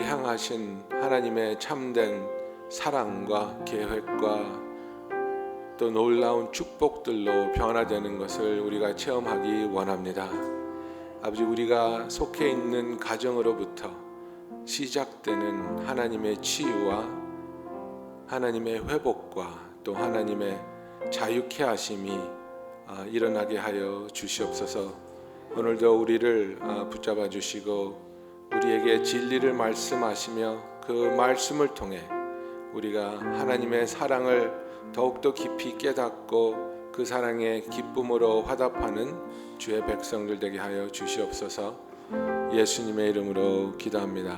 우리를 향하신 하나님의 참된 사랑과 계획과 또 놀라운 축복들로 변화되는 것을 우리가 체험하기 원합니다. 아버지, 우리가 속해 있는 가정으로부터 시작되는 하나님의 치유와 하나님의 회복과 또 하나님의 자유케 하심이 일어나게 하여 주시옵소서. 오늘도 우리를 붙잡아 주시고 우리에게 진리를 말씀하시며 그 말씀을 통해 우리가 하나님의 사랑을 더욱더 깊이 깨닫고 그 사랑의 기쁨으로 화답하는 주의 백성들 되게 하여 주시옵소서. 예수님의 이름으로 기도합니다.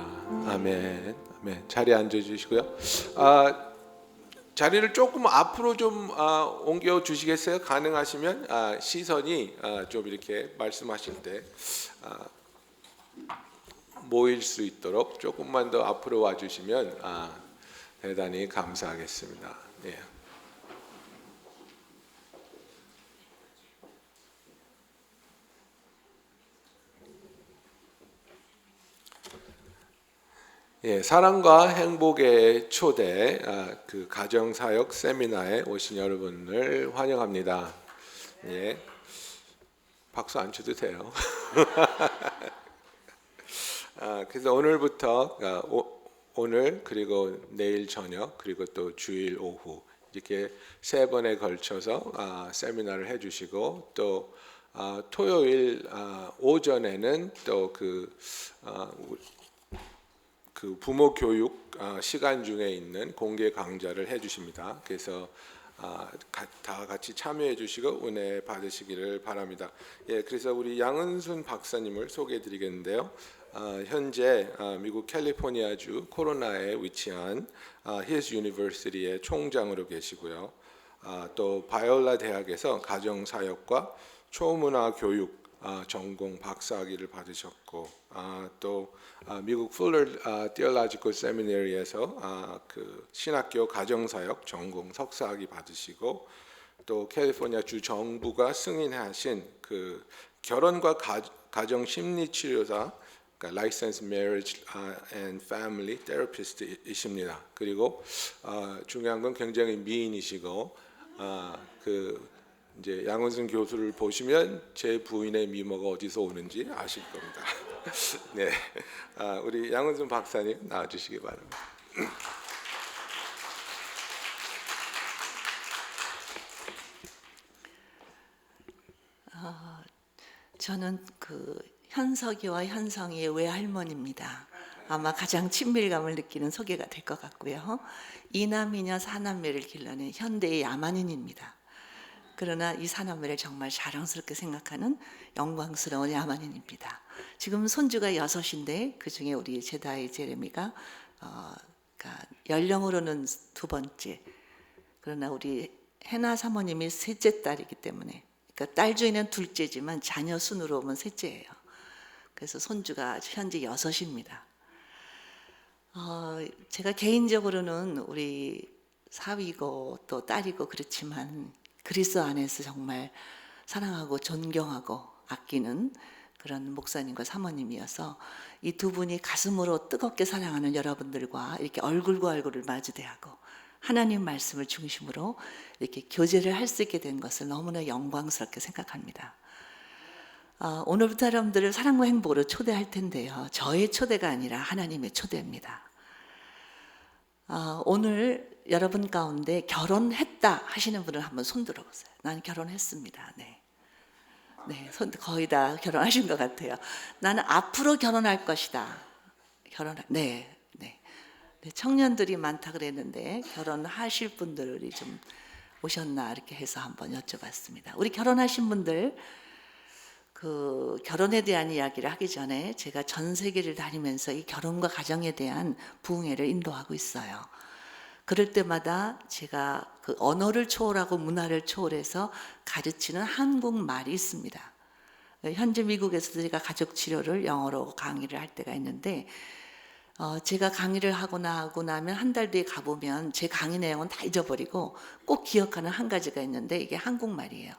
아멘. 아멘. 자리에 앉아 주시고요. 자리를 조금 앞으로 좀 옮겨 주시겠어요? 가능하시면 시선이 좀 이렇게 말씀하실 때 모일 수 있도록 조금만 더 앞으로 와 주시면 대단히 감사하겠습니다. 예. 예, 사랑과 행복의 초대 그 가정사역 세미나에 오신 여러분을 환영합니다. 예, 박수 안 쳐도 돼요. 그래서 오늘부터 오늘 그리고 내일 저녁 그리고 또 주일 오후 이렇게 세 번에 걸쳐서 세미나를 해주시고 또 토요일 오전에는 또 그 부모 교육 시간 중에 있는 공개 강좌를 해주십니다. 그래서 다 같이 참여해 주시고 은혜 받으시기를 바랍니다. 예, 그래서 우리 양은순 박사님을 소개해드리겠는데요. 현재 미국 캘리포니아주 코로나에 위치한 힐스 유니버시티의 총장으로 계시고요. 또 바이올라 대학에서 가정사역과 초문화 교육 전공 박사학위를 받으셨고 또 미국 풀러 디얼로지컬 세미너리에서 그 신학교 가정사역 전공 석사학위 받으시고 또 캘리포니아 주 정부가 승인하신 그 결혼과 가정 심리 치료사 그러니까 Licensed Marriage and Family Therapist이십니다. 그리고 중요한 건 굉장히 미인이시고 그 이제 양은순 교수를 보시면 제 부인의 미모가 어디서 오는지 아실 겁니다. 네, 우리 양은순 박사님 나와주시기 바랍니다. 저는 그 현석이와 현성이의 외할머니입니다. 아마 가장 친밀감을 느끼는 소개가 될 것 같고요. 이남이녀 사남매를 길러낸 현대의 야만인입니다. 그러나 이 사남매를 정말 자랑스럽게 생각하는 영광스러운 야만인입니다. 지금 손주가 6인데 그중에 우리 제다의 제레미가 그러니까 연령으로는 2번째. 그러나 우리 해나 사모님이 셋째 딸이기 때문에 그러니까 딸 중에는 둘째지만 자녀 순으로 보면 셋째예요. 그래서 손주가 현재 6입니다. 제가 개인적으로는 우리 사위고 또 딸이고 그렇지만 그리스도 안에서 정말 사랑하고 존경하고 아끼는 그런 목사님과 사모님이어서 이 두 분이 가슴으로 뜨겁게 사랑하는 여러분들과 이렇게 얼굴과 얼굴을 마주대하고 하나님 말씀을 중심으로 이렇게 교제를 할 수 있게 된 것을 너무나 영광스럽게 생각합니다. 오늘부터 여러분들을 사랑과 행복으로 초대할 텐데요. 저의 초대가 아니라 하나님의 초대입니다. 오늘 여러분 가운데 결혼했다 하시는 분을 한번 손 들어보세요. 나는 결혼했습니다. 네, 거의 다 결혼하신 것 같아요. 나는 앞으로 결혼할 것이다. 네. 청년들이 많다 그랬는데 결혼하실 분들이 좀 오셨나 이렇게 해서 한번 여쭤봤습니다. 우리 결혼하신 분들 그 결혼에 대한 이야기를 하기 전에 제가 전 세계를 다니면서 이 결혼과 가정에 대한 부흥회를 인도하고 있어요. 그럴 때마다 제가 그 언어를 초월하고 문화를 초월해서 가르치는 한국말이 있습니다. 현재 미국에서도 제가 가족 치료를 영어로 강의를 할 때가 있는데 제가 강의를 하고 나면 한 달 뒤에 가보면 제 강의 내용은 다 잊어버리고 꼭 기억하는 한 가지가 있는데 이게 한국말이에요.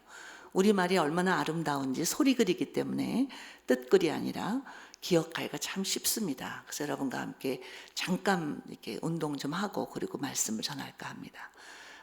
우리말이 얼마나 아름다운지 소리글이기 때문에 뜻글이 아니라 기억하기가 참 쉽습니다. 그래서 여러분과 함께 잠깐 이렇게 운동 좀 하고 그리고 말씀을 전할까 합니다.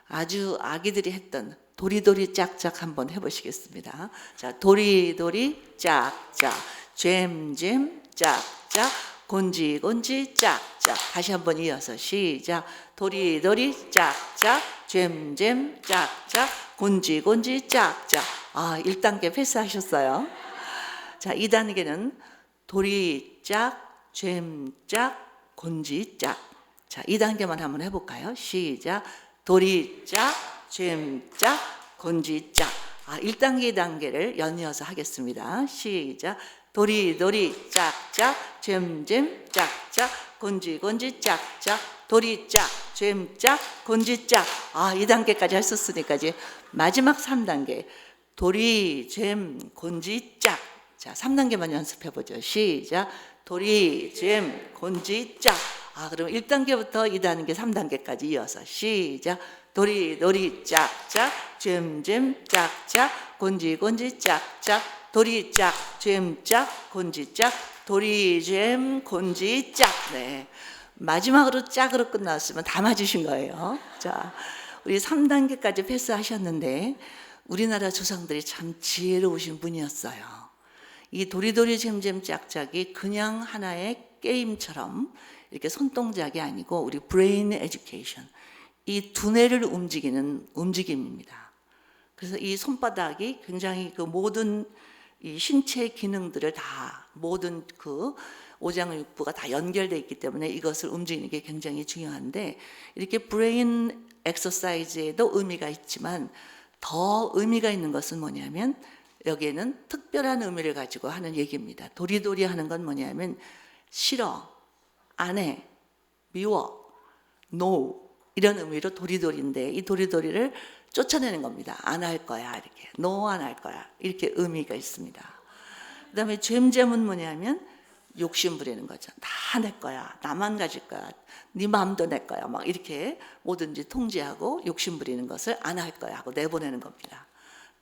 아주 아기들이 했던 도리도리 짝짝 한번 해보시겠습니다. 자, 도리도리 짝짝, 잼잼 짝짝, 곤지곤지 짝짝. 다시 한번 이어서 시작. 도리도리 짝짝, 잼잼 짝짝, 곤지곤지 짝짝. 1단계 패스하셨어요. 자, 2단계는 도리짝, 잼짝, 곤지짝. 자, 2단계만 한번 해볼까요? 시작. 도리짝, 잼짝, 곤지짝. 1단계, 2단계를 연이어서 하겠습니다. 시작. 도리도리 짝짝, 잼잼 짝짝, 곤지곤지 짝짝, 도리짝, 잼짝, 곤지짝. 2단계까지 하셨으니까 이제 마지막 3단계. 도리, 잼, 곤지, 짝. 자, 3단계만 연습해보죠. 시작. 도리, 잼, 곤지, 짝. 그럼 1단계부터 2단계, 3단계까지 이어서 시작. 도리, 짝짝, 잼잼, 짝짝, 곤지, 짝짝, 도리, 짝, 잼, 짝, 곤지, 짝, 도리, 잼, 곤지, 짝. 네. 마지막으로 짝으로 끝났으면 다 맞으신 거예요. 자, 우리 3단계까지 패스하셨는데, 우리나라 조상들이 참 지혜로우신 분이었어요. 이 도리도리 잼잼 짝짝이 그냥 하나의 게임처럼 이렇게 손동작이 아니고 우리 브레인 에듀케이션, 이 두뇌를 움직이는 움직임입니다. 그래서 이 손바닥이 굉장히 그 모든 이 신체 기능들을 다 모든 그 오장육부가 다 연결되어 있기 때문에 이것을 움직이는 게 굉장히 중요한데, 이렇게 브레인 엑서사이즈에도 의미가 있지만 더 의미가 있는 것은 뭐냐면 여기에는 특별한 의미를 가지고 하는 얘기입니다. 도리도리 하는 건 뭐냐면 싫어, 안 해, 미워, no 이런 의미로 도리도리인데, 이 도리도리를 쫓아내는 겁니다. 안 할 거야 이렇게, no 안 할 거야 이렇게 의미가 있습니다. 그 다음에 잼잼은 뭐냐면 욕심 부리는 거죠. 다 내 거야, 나만 가질 거야, 네 마음도 내 거야, 막 이렇게 뭐든지 통제하고 욕심 부리는 것을 안 할 거야 하고 내보내는 겁니다.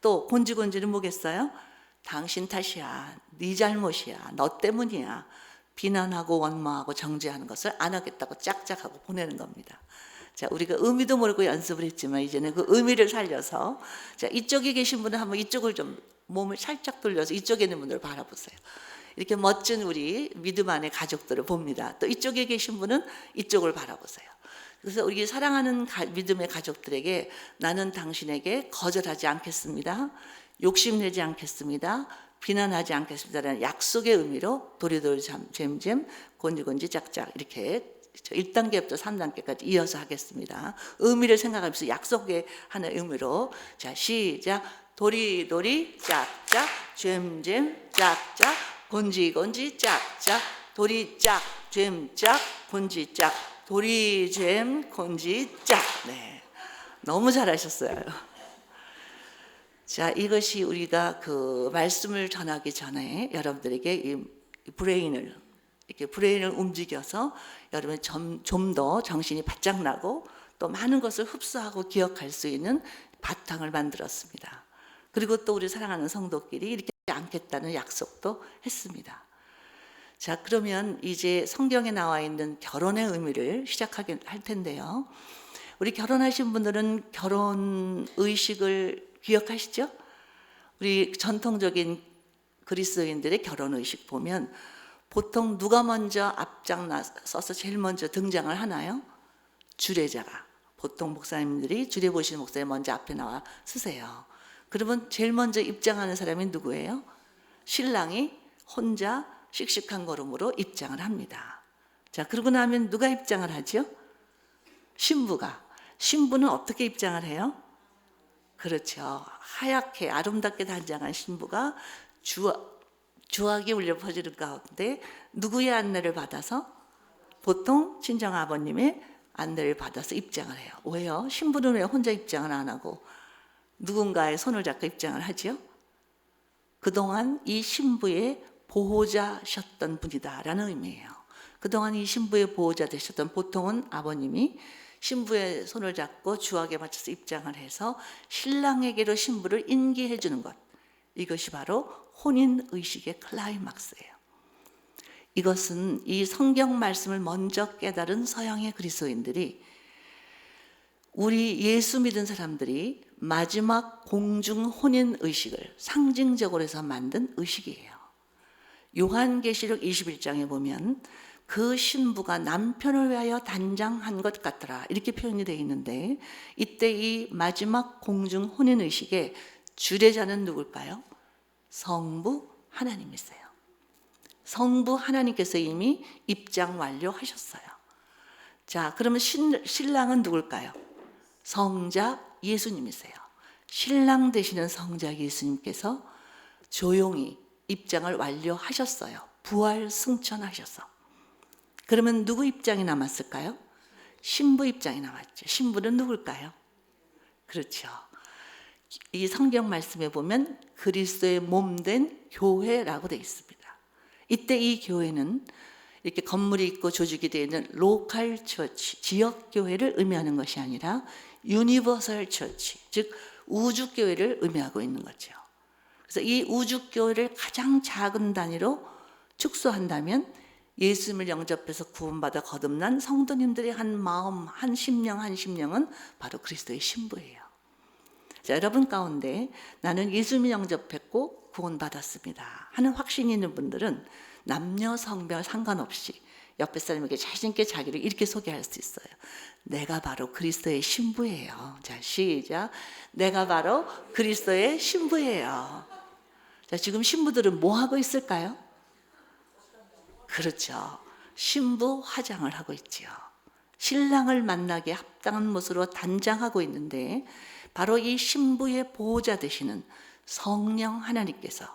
또 곤지곤지는 뭐겠어요? 당신 탓이야, 네 잘못이야, 너 때문이야, 비난하고 원망하고 정죄하는 것을 안 하겠다고 짝짝하고 보내는 겁니다. 자, 우리가 의미도 모르고 연습을 했지만 이제는 그 의미를 살려서, 자, 이쪽에 계신 분은 한번 이쪽을 좀 몸을 살짝 돌려서 이쪽에 있는 분들을 바라보세요. 이렇게 멋진 우리 믿음 안의 가족들을 봅니다. 또 이쪽에 계신 분은 이쪽을 바라보세요. 그래서 우리 사랑하는 믿음의 가족들에게 나는 당신에게 거절하지 않겠습니다, 욕심내지 않겠습니다, 비난하지 않겠습니다라는 약속의 의미로 도리도리 잼잼, 곤지곤지 짝짝 이렇게 1단계부터 3단계까지 이어서 하겠습니다. 의미를 생각하면서 약속의 하나의 의미로, 자, 시작. 도리도리 짝짝, 잼잼 짝짝, 곤지곤지 짝짝, 도리짝, 잼짝, 곤지짝, 도리잼, 곤지짝. 네, 너무 잘하셨어요. 자, 이것이 우리가 그 말씀을 전하기 전에 여러분들에게 이 브레인을 이렇게 브레인을 움직여서 여러분 좀 더 정신이 바짝 나고 또 많은 것을 흡수하고 기억할 수 있는 바탕을 만들었습니다. 그리고 또 우리 사랑하는 성도끼리 이렇게 않겠다는 약속도 했습니다. 자, 그러면 이제 성경에 나와 있는 결혼의 의미를 시작하게 할 텐데요. 우리 결혼하신 분들은 결혼 의식을 기억하시죠? 우리 전통적인 그리스도인들의 결혼 의식 보면 보통 누가 먼저 앞장서서 제일 먼저 등장을 하나요? 주례자가. 보통 목사님들이 주례 보시는 목사님 먼저 앞에 나와 서세요. 그러면 제일 먼저 입장하는 사람이 누구예요? 신랑이 혼자 씩씩한 걸음으로 입장을 합니다. 자, 그러고 나면 누가 입장을 하죠? 신부가. 신부는 어떻게 입장을 해요? 그렇죠. 하얗게 아름답게 단장한 신부가 주악이 울려 퍼지는 가운데 누구의 안내를 받아서? 보통 친정 아버님의 안내를 받아서 입장을 해요. 왜요? 신부는 왜 혼자 입장을 안 하고 누군가의 손을 잡고 입장을 하지요? 그동안 이 신부의 보호자셨던 분이다라는 의미예요. 그동안 이 신부의 보호자 되셨던, 보통은 아버님이 신부의 손을 잡고 주악에 맞춰서 입장을 해서 신랑에게로 신부를 인계해 주는 것, 이것이 바로 혼인의식의 클라이막스예요. 이것은 이 성경 말씀을 먼저 깨달은 서양의 그리스도인들이 우리 예수 믿은 사람들이 마지막 공중 혼인 의식을 상징적으로 해서 만든 의식이에요. 요한계시록 21장에 보면 그 신부가 남편을 위하여 단장한 것 같더라 이렇게 표현이 되어 있는데, 이때 이 마지막 공중 혼인 의식의 주례자는 누굴까요? 성부 하나님이세요. 성부 하나님께서 이미 입장 완료하셨어요. 자, 그러면 신랑은 누굴까요? 성자 예수님이세요. 신랑 되시는 성자 예수님께서 조용히 입장을 완료하셨어요. 부활 승천하셔서. 그러면 누구 입장이 남았을까요? 신부 입장이 남았죠. 신부는 누굴까요? 그렇죠. 이 성경 말씀에 보면 그리스도의 몸된 교회라고 되어 있습니다. 이때 이 교회는 이렇게 건물이 있고 조직이 되어 있는 로컬 처치, 지역 교회를 의미하는 것이 아니라 유니버설 처치, 즉 우주 교회를 의미하고 있는 거죠. 그래서 이 우주 교회를 가장 작은 단위로 축소한다면 예수님을 영접해서 구원받아 거듭난 성도님들의 한 마음, 한 심령, 한 심령은 바로 그리스도의 신부예요. 자, 여러분 가운데 나는 예수님을 영접했고 구원받았습니다 하는 확신이 있는 분들은 남녀 성별 상관없이 옆에 사람에게 자신있게 자기를 이렇게 소개할 수 있어요. 내가 바로 그리스도의 신부예요. 자, 시작. 내가 바로 그리스도의 신부예요. 자, 지금 신부들은 뭐 하고 있을까요? 그렇죠. 신부 화장을 하고 있지요. 신랑을 만나게 합당한 모습으로 단장하고 있는데, 바로 이 신부의 보호자 되시는 성령 하나님께서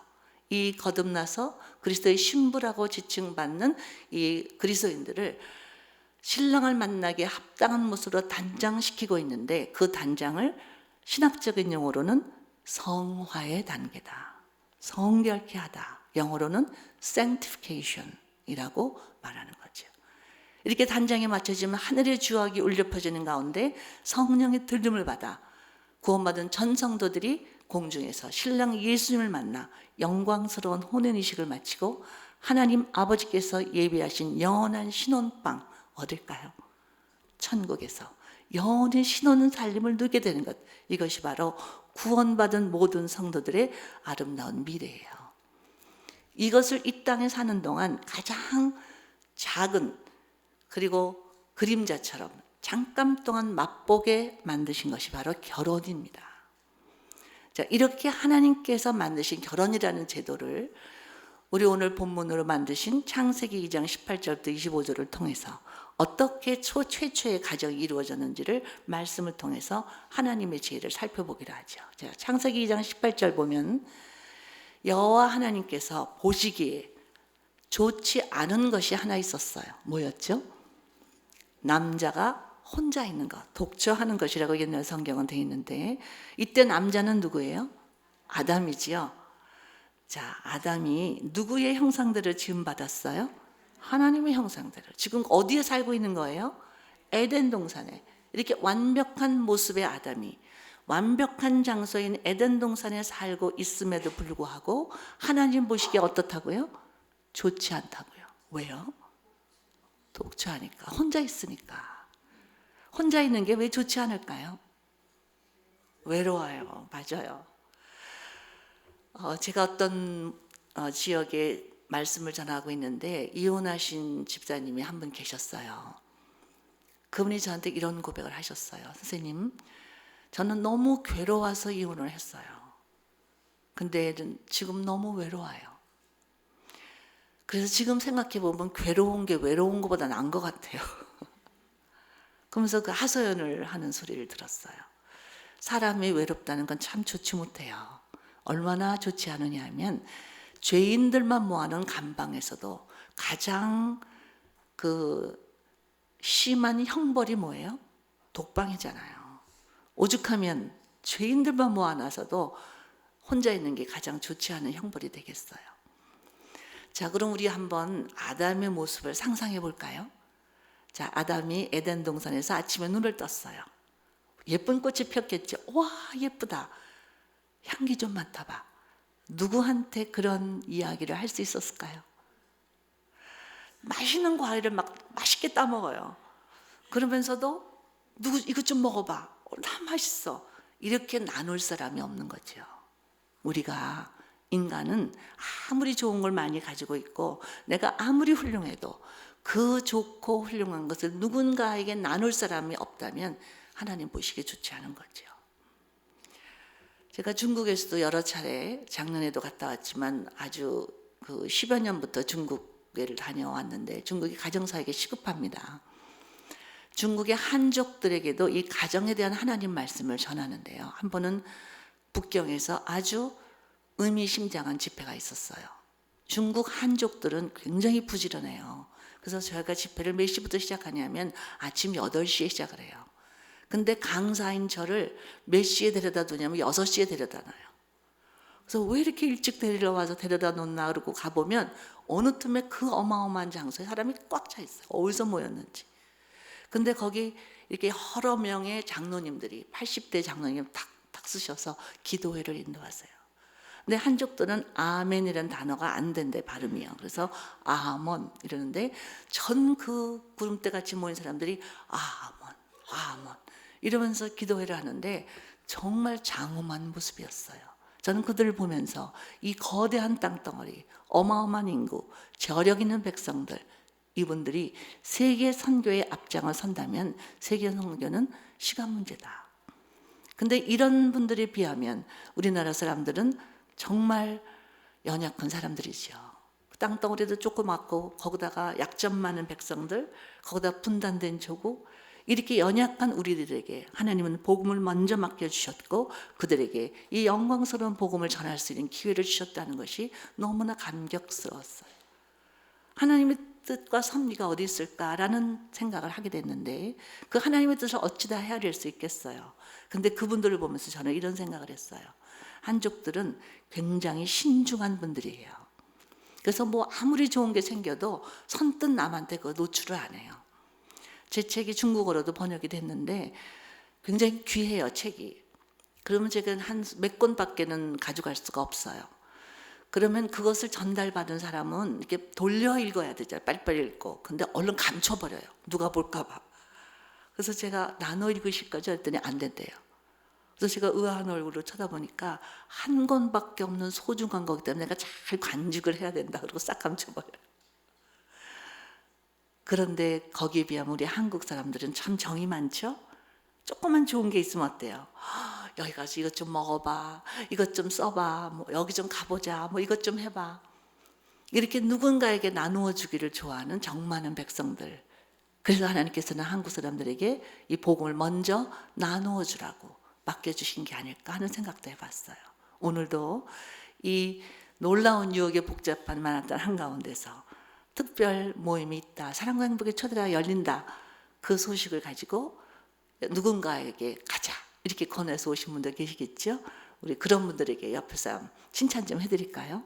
이 거듭나서 그리스도의 신부라고 지칭받는 이 그리스도인들을 신랑을 만나게 합당한 모습으로 단장시키고 있는데, 그 단장을 신학적인 용어로는 성화의 단계다, 성결케 하다, 영어로는 sanctification이라고 말하는 거죠. 이렇게 단장에 맞춰지면 하늘의 주악이 울려 퍼지는 가운데 성령의 들림을 받아 구원받은 전 성도들이 공중에서 신랑 예수님을 만나 영광스러운 혼인의식을 마치고 하나님 아버지께서 예비하신 영원한 신혼방 어딜까요? 천국에서 영원히 신혼 살림을 누리게 되는 것, 이것이 바로 구원받은 모든 성도들의 아름다운 미래예요. 이것을 이 땅에 사는 동안 가장 작은, 그리고 그림자처럼 잠깐 동안 맛보게 만드신 것이 바로 결혼입니다. 자, 이렇게 하나님께서 만드신 결혼이라는 제도를 우리 오늘 본문으로 만드신 창세기 2장 18절부터 25절을 통해서 어떻게 최초의 가정이 이루어졌는지를 말씀을 통해서 하나님의 지혜를 살펴보기로 하죠. 자, 창세기 2장 18절 보면 여호와 하나님께서 보시기에 좋지 않은 것이 하나 있었어요. 뭐였죠? 남자가 혼자 있는 것, 독처하는 것이라고 옛날 성경은 되어 있는데, 이때 남자는 누구예요? 아담이지요. 자, 아담이 누구의 형상대로 지음받았어요? 하나님의 형상대로. 지금 어디에 살고 있는 거예요? 에덴 동산에. 이렇게 완벽한 모습의 아담이 완벽한 장소인 에덴 동산에 살고 있음에도 불구하고 하나님 보시기에 어떻다고요? 좋지 않다고요. 왜요? 독처하니까, 혼자 있으니까. 혼자 있는 게 왜 좋지 않을까요? 외로워요. 맞아요. 제가 어떤 지역에 말씀을 전하고 있는데 이혼하신 집사님이 한 분 계셨어요. 그분이 저한테 이런 고백을 하셨어요. 선생님, 저는 너무 괴로워서 이혼을 했어요. 근데 지금 너무 외로워요. 그래서 지금 생각해 보면 괴로운 게 외로운 것보다 나은 것 같아요. 그러면서 그 하소연을 하는 소리를 들었어요. 사람이 외롭다는 건 참 좋지 못해요. 얼마나 좋지 않으냐 하면, 죄인들만 모아놓은 감방에서도 가장 그 심한 형벌이 뭐예요? 독방이잖아요. 오죽하면 죄인들만 모아놔서도 혼자 있는 게 가장 좋지 않은 형벌이 되겠어요. 자, 그럼 우리 한번 아담의 모습을 상상해 볼까요? 자, 아담이 에덴 동산에서 아침에 눈을 떴어요. 예쁜 꽃이 폈겠죠. 와, 예쁘다. 향기 좀 맡아봐. 누구한테 그런 이야기를 할 수 있었을까요? 맛있는 과일을 막 맛있게 따먹어요. 그러면서도 누구 이것 좀 먹어봐. 다 맛있어. 이렇게 나눌 사람이 없는 거죠. 우리가 인간은 아무리 좋은 걸 많이 가지고 있고 내가 아무리 훌륭해도 그 좋고 훌륭한 것을 누군가에게 나눌 사람이 없다면 하나님 보시기에 좋지 않은 거죠. 제가 중국에서도 여러 차례 작년에도 갔다 왔지만 아주 그 10여 년부터 중국에를 다녀왔는데 중국이 가정사에게 시급합니다. 중국의 한족들에게도 이 가정에 대한 하나님 말씀을 전하는데요. 한 번은 북경에서 아주 의미심장한 집회가 있었어요. 중국 한족들은 굉장히 부지런해요. 그래서 저희가 집회를 몇 시부터 시작하냐면 아침 8시에 시작을 해요. 근데 강사인 저를 몇 시에 데려다 두냐면 6시에 데려다 놔요. 그래서 왜 이렇게 일찍 데리러 와서 데려다 놓나 그러고 가보면 어느 틈에 그 어마어마한 장소에 사람이 꽉 차 있어요. 어디서 모였는지. 근데 거기 이렇게 여러 명의 장로님들이 80대 장로님 탁탁 쓰셔서 기도회를 인도하세요. 근데 한족들은 아멘이라는 단어가 안 된대 발음이요. 그래서 아몬 이러는데 전 그 구름대 같이 모인 사람들이 아몬 아몬 이러면서 기도회를 하는데 정말 장엄한 모습이었어요. 저는 그들을 보면서 이 거대한 땅덩어리, 어마어마한 인구, 저력 있는 백성들 이분들이 세계 선교의 앞장을 선다면 세계 선교는 시간 문제다. 근데 이런 분들에 비하면 우리나라 사람들은 정말 연약한 사람들이죠. 땅덩어리도 조그맣고 거기다가 약점 많은 백성들, 거기다 분단된 조국 이렇게 연약한 우리들에게 하나님은 복음을 먼저 맡겨주셨고 그들에게 이 영광스러운 복음을 전할 수 있는 기회를 주셨다는 것이 너무나 감격스러웠어요. 하나님의 뜻과 섭리가 어디 있을까라는 생각을 하게 됐는데 그 하나님의 뜻을 어찌다 헤아릴 수 있겠어요. 근데 그분들을 보면서 저는 이런 생각을 했어요. 한족들은 굉장히 신중한 분들이에요. 그래서 뭐 아무리 좋은 게 생겨도 선뜻 남한테 그 노출을 안 해요. 제 책이 중국어로도 번역이 됐는데 굉장히 귀해요, 책이. 그러면 제가 한 몇 권밖에는 가져갈 수가 없어요. 그러면 그것을 전달받은 사람은 이렇게 돌려 읽어야 되죠. 빨리빨리 읽고. 근데 얼른 감춰버려요. 누가 볼까 봐. 그래서 제가 나눠 읽으실 거죠? 했더니 안 된대요. 그래서 제가 의아한 얼굴로 쳐다보니까 한 권밖에 없는 소중한 거기 때문에 내가 잘 간직을 해야 된다. 그러고 싹 감춰버려요. 그런데 거기에 비하면 우리 한국 사람들은 참 정이 많죠? 조금만 좋은 게 있으면 어때요? 여기 가서 이것 좀 먹어봐, 이것 좀 써봐, 뭐 여기 좀 가보자, 뭐 이것 좀 해봐. 이렇게 누군가에게 나누어 주기를 좋아하는 정 많은 백성들. 그래서 하나님께서는 한국 사람들에게 이 복음을 먼저 나누어 주라고 맡겨주신 게 아닐까 하는 생각도 해봤어요. 오늘도 이 놀라운 유혹의 복잡한 만화단 한가운데서 특별 모임이 있다, 사랑과 행복의 초대가 열린다, 그 소식을 가지고 누군가에게 가자 이렇게 권해서 오신 분들 계시겠죠? 우리 그런 분들에게 옆에서 칭찬 좀 해드릴까요?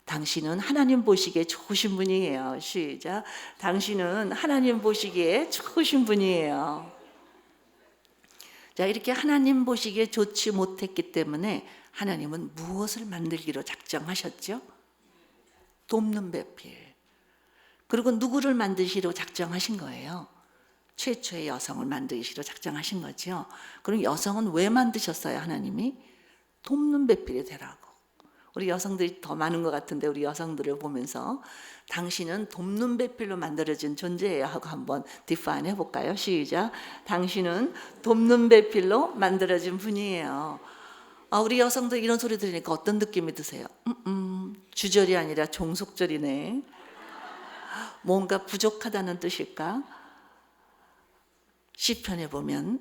당신은 하나님 보시기에 좋으신 분이에요. 시작. 당신은 하나님 보시기에 좋으신 분이에요. 자, 이렇게 하나님 보시기에 좋지 못했기 때문에 하나님은 무엇을 만들기로 작정하셨죠? 돕는 배필. 그리고 누구를 만드시려 작정하신 거예요? 최초의 여성을 만드시려 작정하신 거죠. 그럼 여성은 왜 만드셨어요, 하나님이? 돕는 배필이 되라고. 우리 여성들이 더 많은 것 같은데 우리 여성들을 보면서 당신은 돕는 배필로 만들어진 존재예요 하고 한번 디파인 해볼까요? 시작. 당신은 돕는 배필로 만들어진 분이에요. 우리 여성들 이런 소리 들으니까 어떤 느낌이 드세요? 주절이 아니라 종속절이네. 뭔가 부족하다는 뜻일까? 시편에 보면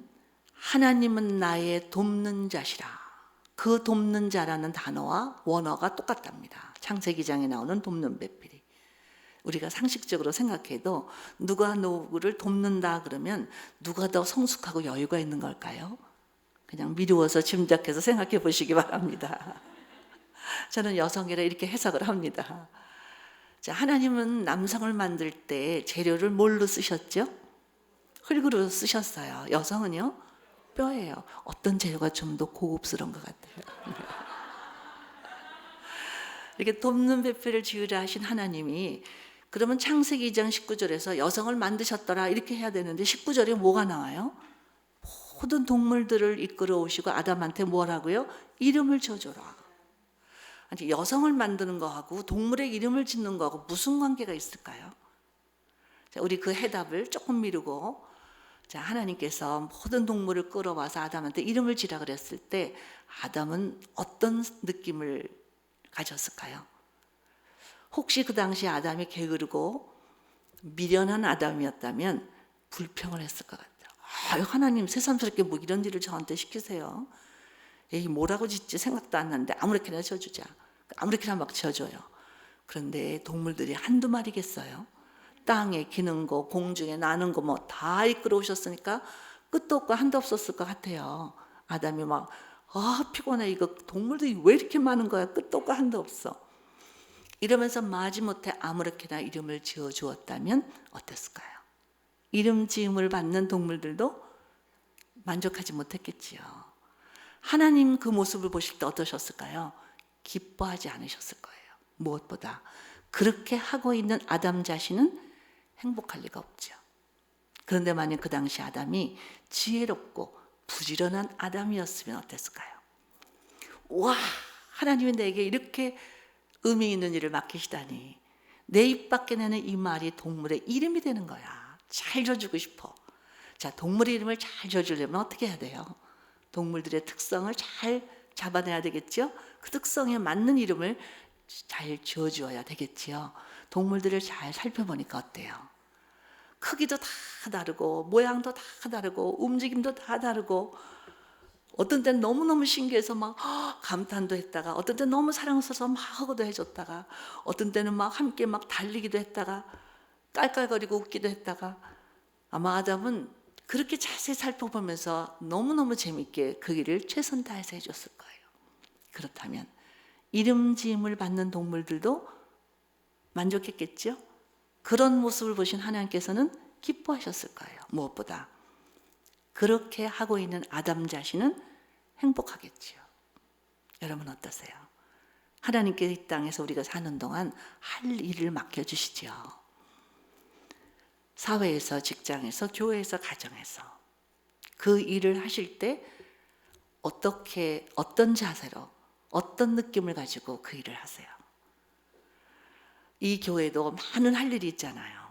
하나님은 나의 돕는 자시라. 그 돕는 자라는 단어와 원어가 똑같답니다. 창세기장에 나오는 돕는 배필이. 우리가 상식적으로 생각해도 누가 누구를 돕는다 그러면 누가 더 성숙하고 여유가 있는 걸까요? 그냥 미루어서 짐작해서 생각해 보시기 바랍니다. 저는 여성이라 이렇게 해석을 합니다. 자, 하나님은 남성을 만들 때 재료를 뭘로 쓰셨죠? 흙으로 쓰셨어요. 여성은요? 뼈예요. 어떤 재료가 좀 더 고급스러운 것 같아요. 이렇게 돕는 배필을 지으라 하신 하나님이 그러면 창세기 2장 19절에서 여성을 만드셨더라 이렇게 해야 되는데 19절에 뭐가 나와요? 모든 동물들을 이끌어 오시고 아담한테 뭐라고요? 이름을 지어줘라. 아니, 여성을 만드는 거하고 동물의 이름을 짓는 거하고 무슨 관계가 있을까요? 자, 우리 그 해답을 조금 미루고, 자, 하나님께서 모든 동물을 끌어와서 아담한테 이름을 지라 그랬을 때 아담은 어떤 느낌을 가졌을까요? 혹시 그 당시 아담이 게으르고 미련한 아담이었다면 불평을 했을 것 같아요. 아유, 하나님 새삼스럽게 뭐 이런 일을 저한테 시키세요. 에이, 뭐라고 짓지 생각도 안 나는데 아무렇게나 지어주자. 아무렇게나 막 지어줘요. 그런데 동물들이 한두 마리겠어요? 땅에 기는 거, 공중에 나는 거 뭐 다 이끌어 오셨으니까 끝도 없고 한도 없었을 것 같아요. 아담이 막 피곤해. 이거 동물들이 왜 이렇게 많은 거야? 끝도 없고 한도 없어. 이러면서 마지못해 아무렇게나 이름을 지어주었다면 어땠을까요? 이름 지음을 받는 동물들도 만족하지 못했겠지요. 하나님 그 모습을 보실 때 어떠셨을까요? 기뻐하지 않으셨을 거예요. 무엇보다 그렇게 하고 있는 아담 자신은 행복할 리가 없죠. 그런데 만약 그 당시 아담이 지혜롭고 부지런한 아담이었으면 어땠을까요? 와, 하나님이 내게 이렇게 의미 있는 일을 맡기시다니. 내 입 밖에 내는 이 말이 동물의 이름이 되는 거야. 잘 지어주고 싶어. 자, 동물의 이름을 잘 지어주려면 어떻게 해야 돼요? 동물들의 특성을 잘 잡아내야 되겠죠? 그 특성에 맞는 이름을 잘 지어주어야 되겠지요. 동물들을 잘 살펴보니까 어때요? 크기도 다 다르고 모양도 다 다르고 움직임도 다 다르고 어떤 때는 너무너무 신기해서 막 감탄도 했다가 어떤 때는 너무 사랑스러워서 막 하고도 해줬다가 어떤 때는 막 함께 막 달리기도 했다가 깔깔거리고 웃기도 했다가 아마 아담은 그렇게 자세히 살펴보면서 너무너무 재밌게 그 일을 최선 다해서 해줬을 거예요. 그렇다면 이름 지음을 받는 동물들도 만족했겠죠? 그런 모습을 보신 하나님께서는 기뻐하셨을 거예요. 무엇보다 그렇게 하고 있는 아담 자신은 행복하겠지요. 여러분 어떠세요? 하나님께 이 땅에서 우리가 사는 동안 할 일을 맡겨주시죠. 사회에서, 직장에서, 교회에서, 가정에서 그 일을 하실 때 어떻게, 어떤 자세로, 어떤 느낌을 가지고 그 일을 하세요? 이 교회도 많은 할 일이 있잖아요.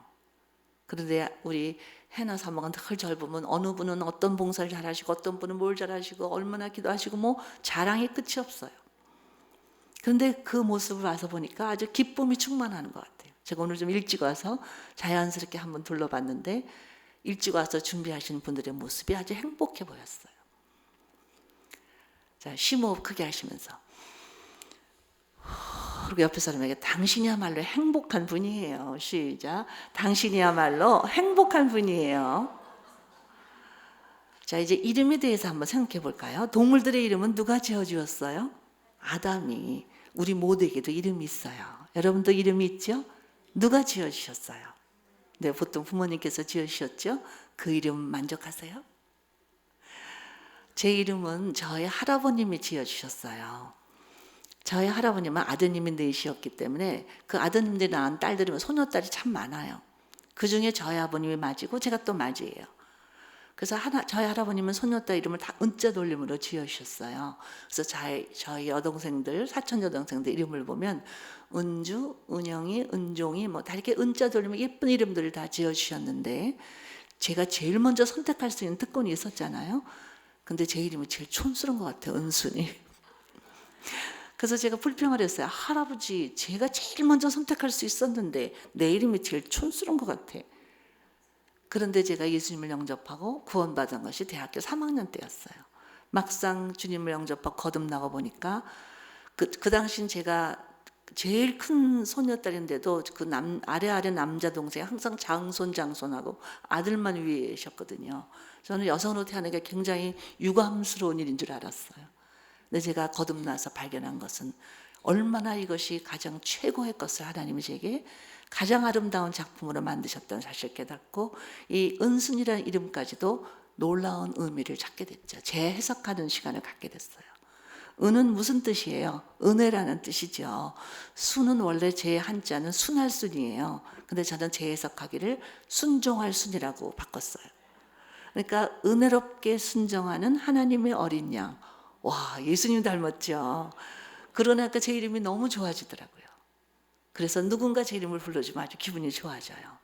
그런데 우리 해나 사모가 늘 절 보면 어느 분은 어떤 봉사를 잘하시고 어떤 분은 뭘 잘하시고 얼마나 기도하시고 뭐 자랑이 끝이 없어요. 그런데 그 모습을 와서 보니까 아주 기쁨이 충만하는 것 같아요. 제가 오늘 좀 일찍 와서 자연스럽게 한번 둘러봤는데 일찍 와서 준비하시는 분들의 모습이 아주 행복해 보였어요. 자, 심호흡 크게 하시면서 그리고 옆에 사람에게 당신이야말로 행복한 분이에요. 시작. 당신이야말로 행복한 분이에요. 자, 이제 이름에 대해서 한번 생각해 볼까요? 동물들의 이름은 누가 지어주었어요? 아담이. 우리 모두에게도 이름이 있어요. 여러분도 이름이 있죠? 누가 지어주셨어요? 네, 보통 부모님께서 지어주셨죠? 그 이름 만족하세요? 제 이름은 저희 할아버님이 지어주셨어요. 저희 할아버님은 아드님이 넷이었기 때문에 그 아드님들이 낳은 딸들이 소녀딸이 참 많아요. 그 중에 저희 아버님이 맞이고 제가 또 맞이에요. 그래서 저희 할아버님은 소녀딸 이름을 다 은자 돌림으로 지어주셨어요. 그래서 저희 여동생들, 사촌 여동생들 이름을 보면 은주, 은영이, 은종이 뭐 다 이렇게 은자 돌리면 예쁜 이름들을 다 지어주셨는데 제가 제일 먼저 선택할 수 있는 특권이 있었잖아요. 근데 제 이름이 제일 촌스러운 것 같아요. 은순이. 그래서 제가 불평을 했어요. 할아버지, 제가 제일 먼저 선택할 수 있었는데 내 이름이 제일 촌스러운 것 같아. 그런데 제가 예수님을 영접하고 구원받은 것이 대학교 3학년 때였어요. 막상 주님을 영접하고 거듭나고 보니까 그 당시엔 제가 제일 큰 소녀딸인데도 그 아래 남자 동생이 항상 장손하고 아들만 위에 계셨거든요. 저는 여성으로 태어나는 게 굉장히 유감스러운 일인 줄 알았어요. 근데 제가 거듭나서 발견한 것은 얼마나 이것이 가장 최고의 것을 하나님이 제게 가장 아름다운 작품으로 만드셨다는 사실을 깨닫고 이 은순이라는 이름까지도 놀라운 의미를 찾게 됐죠. 재해석하는 시간을 갖게 됐어요. 은은 무슨 뜻이에요? 은혜라는 뜻이죠. 순은 원래 제 한자는 순할 순이에요. 근데 저는 재해석하기를 순종할 순이라고 바꿨어요. 그러니까 은혜롭게 순종하는 하나님의 어린 양. 와, 예수님 닮았죠. 그러니까 제 이름이 너무 좋아지더라고요. 그래서 누군가 제 이름을 불러주면 아주 기분이 좋아져요.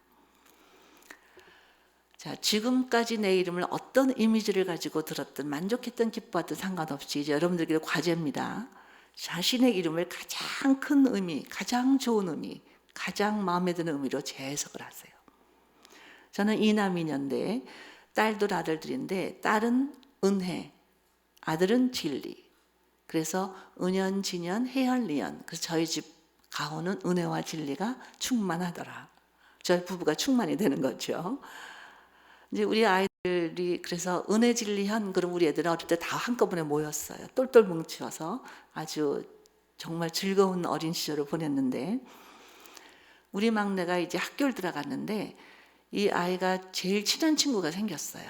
자, 지금까지 내 이름을 어떤 이미지를 가지고 들었든 만족했든 기뻐했든 상관없이 이제 여러분들에게 과제입니다. 자신의 이름을 가장 큰 의미, 가장 좋은 의미, 가장 마음에 드는 의미로 재해석을 하세요. 저는 이남이녀인데 딸들 아들들인데 딸은 은혜, 아들은 진리. 그래서 은연, 진연, 해연, 리연. 그래서 저희 집 가호는 은혜와 진리가 충만하더라. 저희 부부가 충만이 되는 거죠. 이제 우리 아이들이 그래서 은혜, 진리, 현, 그럼 우리 애들은 어릴 때 다 한꺼번에 모였어요. 똘똘 뭉쳐서 아주 정말 즐거운 어린 시절을 보냈는데 우리 막내가 이제 학교를 들어갔는데 이 아이가 제일 친한 친구가 생겼어요.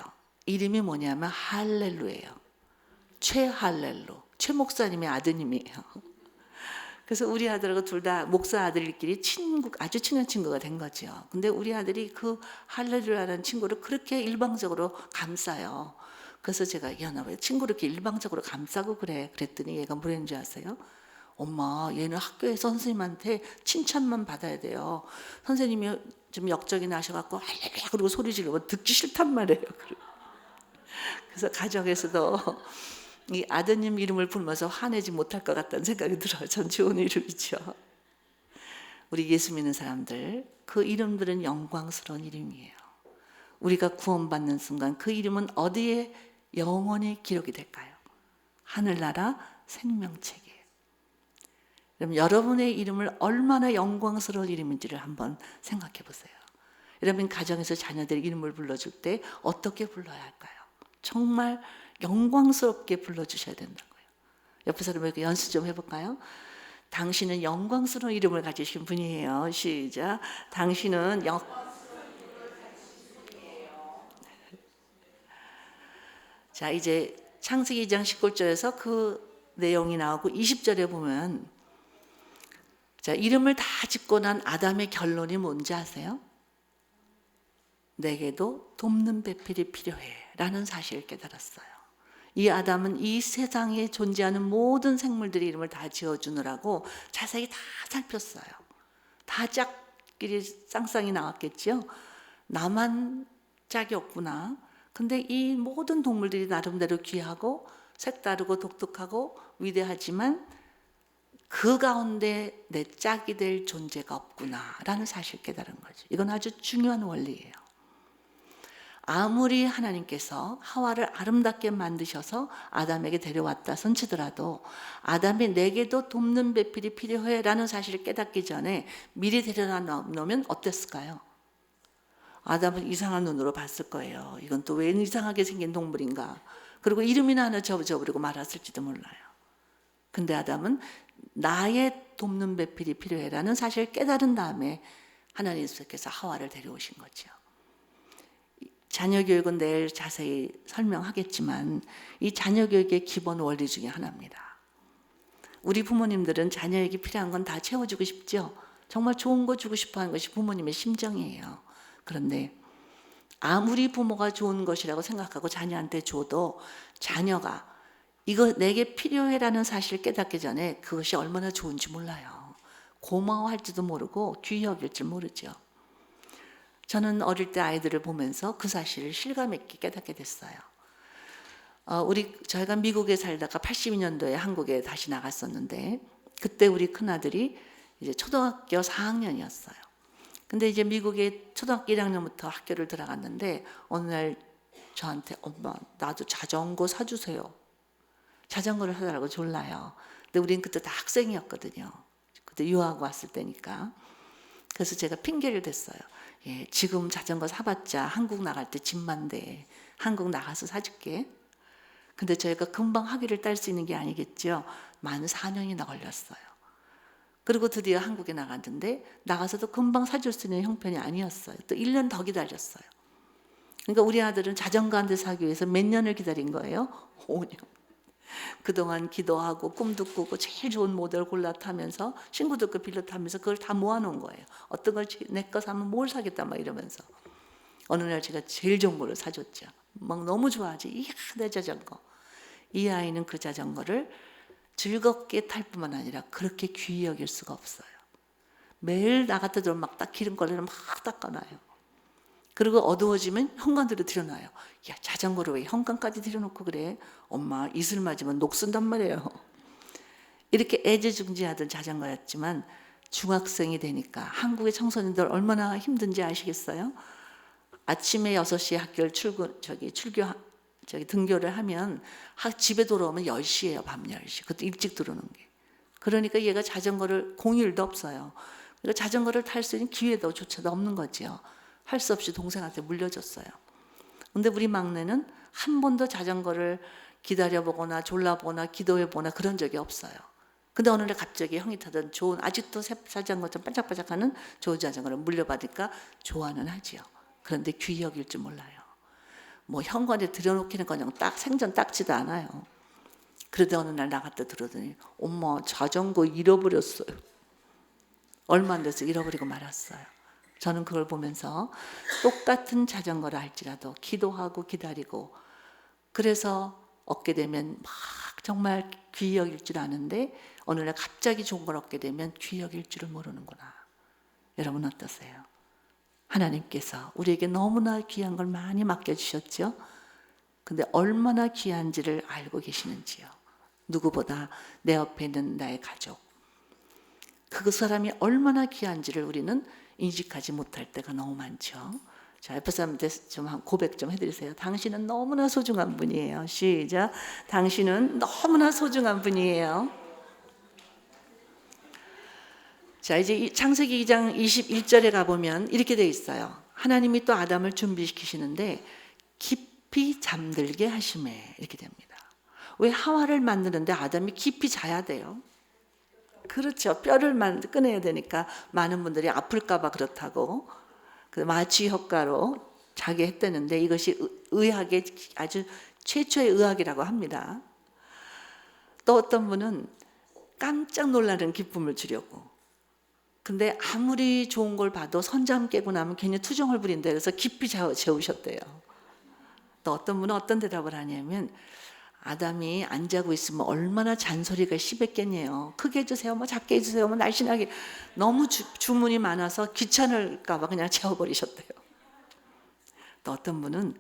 이름이 뭐냐면 할렐루예요. 최할렐루. 최 목사님의 아드님이에요. 그래서 우리 아들하고 둘 다 목사 아들끼리 친구, 아주 친한 친구가 된 거죠. 근데 우리 아들이 그 할렐루야라는 친구를 그렇게 일방적으로 감싸요. 그래서 제가 야, 나 왜 친구를 이렇게 일방적으로 감싸고 그래? 그랬더니 얘가 뭐라는 줄 아세요? 엄마, 얘는 학교에서 선생님한테 칭찬만 받아야 돼요. 선생님이 좀 역적이 나셔갖고 할렐루야 그러고 소리 지르면 듣기 싫단 말이에요. 그래서 가정에서도 이 아드님 이름을 부르면서 화내지 못할 것 같다는 생각이 들어요. 전 좋은 이름이죠. 우리 예수 믿는 사람들, 그 이름들은 영광스러운 이름이에요. 우리가 구원받는 순간 그 이름은 어디에 영원히 기록이 될까요? 하늘나라 생명책이에요. 그럼 여러분의 이름을 얼마나 영광스러운 이름인지를 한번 생각해 보세요. 여러분 가정에서 자녀들 이름을 불러줄 때 어떻게 불러야 할까요? 정말 영광스럽게 불러주셔야 된다고요. 옆에 사람에게 연습 좀 해볼까요? 당신은 영광스러운 이름을 가지신 분이에요. 시작. 당신은 자, 이제 창세기 2장 19절에서 그 내용이 나오고 20절에 보면 자, 이름을 다 짓고 난 아담의 결론이 뭔지 아세요? 내게도 돕는 배필이 필요해 라는 사실을 깨달았어요. 이 아담은 이 세상에 존재하는 모든 생물들의 이름을 다 지어주느라고 자세히 다 살폈어요. 다 짝끼리 쌍쌍이 나왔겠죠. 나만 짝이 없구나. 근데 이 모든 동물들이 나름대로 귀하고 색다르고 독특하고 위대하지만 그 가운데 내 짝이 될 존재가 없구나라는 사실을 깨달은 거죠. 이건 아주 중요한 원리예요. 아무리 하나님께서 하와를 아름답게 만드셔서 아담에게 데려왔다 손치더라도 아담이 내게도 돕는 배필이 필요해 라는 사실을 깨닫기 전에 미리 데려놓으면 어땠을까요? 아담은 이상한 눈으로 봤을 거예요. 이건 또 왜 이상하게 생긴 동물인가. 그리고 이름이나 하나 적어버리고 말았을지도 몰라요. 근데 아담은 나의 돕는 배필이 필요해라는 사실을 깨달은 다음에 하나님께서 하와를 데려오신 거죠. 자녀 교육은 내일 자세히 설명하겠지만 이 자녀 교육의 기본 원리 중에 하나입니다. 우리 부모님들은 자녀에게 필요한 건 다 채워주고 싶죠. 정말 좋은 거 주고 싶어 하는 것이 부모님의 심정이에요. 그런데 아무리 부모가 좋은 것이라고 생각하고 자녀한테 줘도 자녀가 이거 내게 필요해라는 사실을 깨닫기 전에 그것이 얼마나 좋은지 몰라요. 고마워할지도 모르고 귀히 여길 줄 모르죠. 저는 어릴 때 아이들을 보면서 그 사실을 실감 있게 깨닫게 됐어요. 저희가 미국에 살다가 82년도에 한국에 다시 나갔었는데 그때 우리 큰아들이 이제 초등학교 4학년이었어요. 근데 이제 미국에 초등학교 1학년부터 학교를 들어갔는데 어느 날 저한테 엄마 나도 자전거 사주세요. 자전거를 사달라고 졸라요. 근데 우린 그때 다 학생이었거든요. 그때 유학하고 왔을 때니까. 그래서 제가 핑계를 댔어요. 예, 지금 자전거 사봤자 한국 나갈 때 집만 돼. 한국 나가서 사줄게. 근데 저희가 금방 학위를 딸 수 있는 게 아니겠죠. 만 4년이나 걸렸어요. 그리고 드디어 한국에 나갔는데 나가서도 금방 사줄 수 있는 형편이 아니었어요. 또 1년 더 기다렸어요. 그러니까 우리 아들은 자전거 한 대 사기 위해서 몇 년을 기다린 거예요? 5년. 그동안 기도하고 꿈도 꾸고 제일 좋은 모델 골라 타면서 친구들 거 빌려 타면서 그걸 다 모아놓은 거예요. 어떤 걸 내 거 사면 뭘 사겠다 막 이러면서 어느 날 제가 제일 좋은 거를 사줬죠. 막 너무 좋아하지. 이야 내 자전거. 이 아이는 그 자전거를 즐겁게 탈 뿐만 아니라 그렇게 귀히 여길 수가 없어요. 매일 나갔다 들어오면 막 딱 기름걸레를 막 닦아놔요. 그리고 어두워지면 현관들을 들여놔요. 야 자전거를 왜 현관까지 들여놓고 그래? 엄마 이슬 맞으면 녹슨단 말이에요. 이렇게 애지중지하던 자전거였지만 중학생이 되니까 한국의 청소년들 얼마나 힘든지 아시겠어요? 아침에 6시에 학교를 등교를 하면 집에 돌아오면 10시예요. 밤 10시. 그것도 일찍 들어오는 게. 그러니까 얘가 자전거를 공휴일도 없어요. 그러니까 자전거를 탈 수 있는 기회도 조차도 없는 거지요. 할 수 없이 동생한테 물려줬어요. 근데 우리 막내는 한 번도 자전거를 기다려보거나 졸라보거나 기도해보거나 그런 적이 없어요. 근데 어느 날 갑자기 형이 타던 좋은 아직도 새 자전거처럼 반짝반짝하는 좋은 자전거를 물려받으니까 좋아는 하지요. 그런데 귀히 여길 줄 몰라요. 뭐 현관에 들여놓기는 그냥 딱 생전 닦지도 않아요. 그러다 어느 날 나갔다 들어오더니 엄마 자전거 잃어버렸어요. 얼마 안 돼서 잃어버리고 말았어요. 저는 그걸 보면서 똑같은 자전거를 할지라도 기도하고 기다리고 그래서 얻게 되면 막 정말 귀히 여길 줄 아는데 어느 날 갑자기 좋은 걸 얻게 되면 귀히 여길 줄을 모르는구나. 여러분 어떠세요? 하나님께서 우리에게 너무나 귀한 걸 많이 맡겨주셨죠. 근데 얼마나 귀한지를 알고 계시는지요. 누구보다 내 옆에 있는 나의 가족. 그 사람이 얼마나 귀한지를 우리는 인식하지 못할 때가 너무 많죠. 자, 옆에 사람한테 좀 한 고백 좀 해드리세요. 당신은 너무나 소중한 분이에요. 시작. 당신은 너무나 소중한 분이에요. 자, 이제 창세기 2장 21절에 가보면 이렇게 돼 있어요. 하나님이 또 아담을 준비시키시는데 깊이 잠들게 하심에 이렇게 됩니다. 왜 하와를 만드는데 아담이 깊이 자야 돼요? 그렇죠. 뼈를 꺼내야 되니까 많은 분들이 아플까 봐 그렇다고 그 마취 효과로 자게 했다는데 이것이 의학의 아주 최초의 의학이라고 합니다. 또 어떤 분은 깜짝 놀라는 기쁨을 주려고 근데 아무리 좋은 걸 봐도 선잠 깨고 나면 괜히 투정을 부린다 그래서 깊이 재우셨대요. 또 어떤 분은 어떤 대답을 하냐면 아담이 안 자고 있으면 얼마나 잔소리가 심했겠네요. 크게 해주세요, 뭐 작게 해주세요, 뭐 날씬하게. 너무 주문이 많아서 귀찮을까 봐 그냥 재워버리셨대요. 또 어떤 분은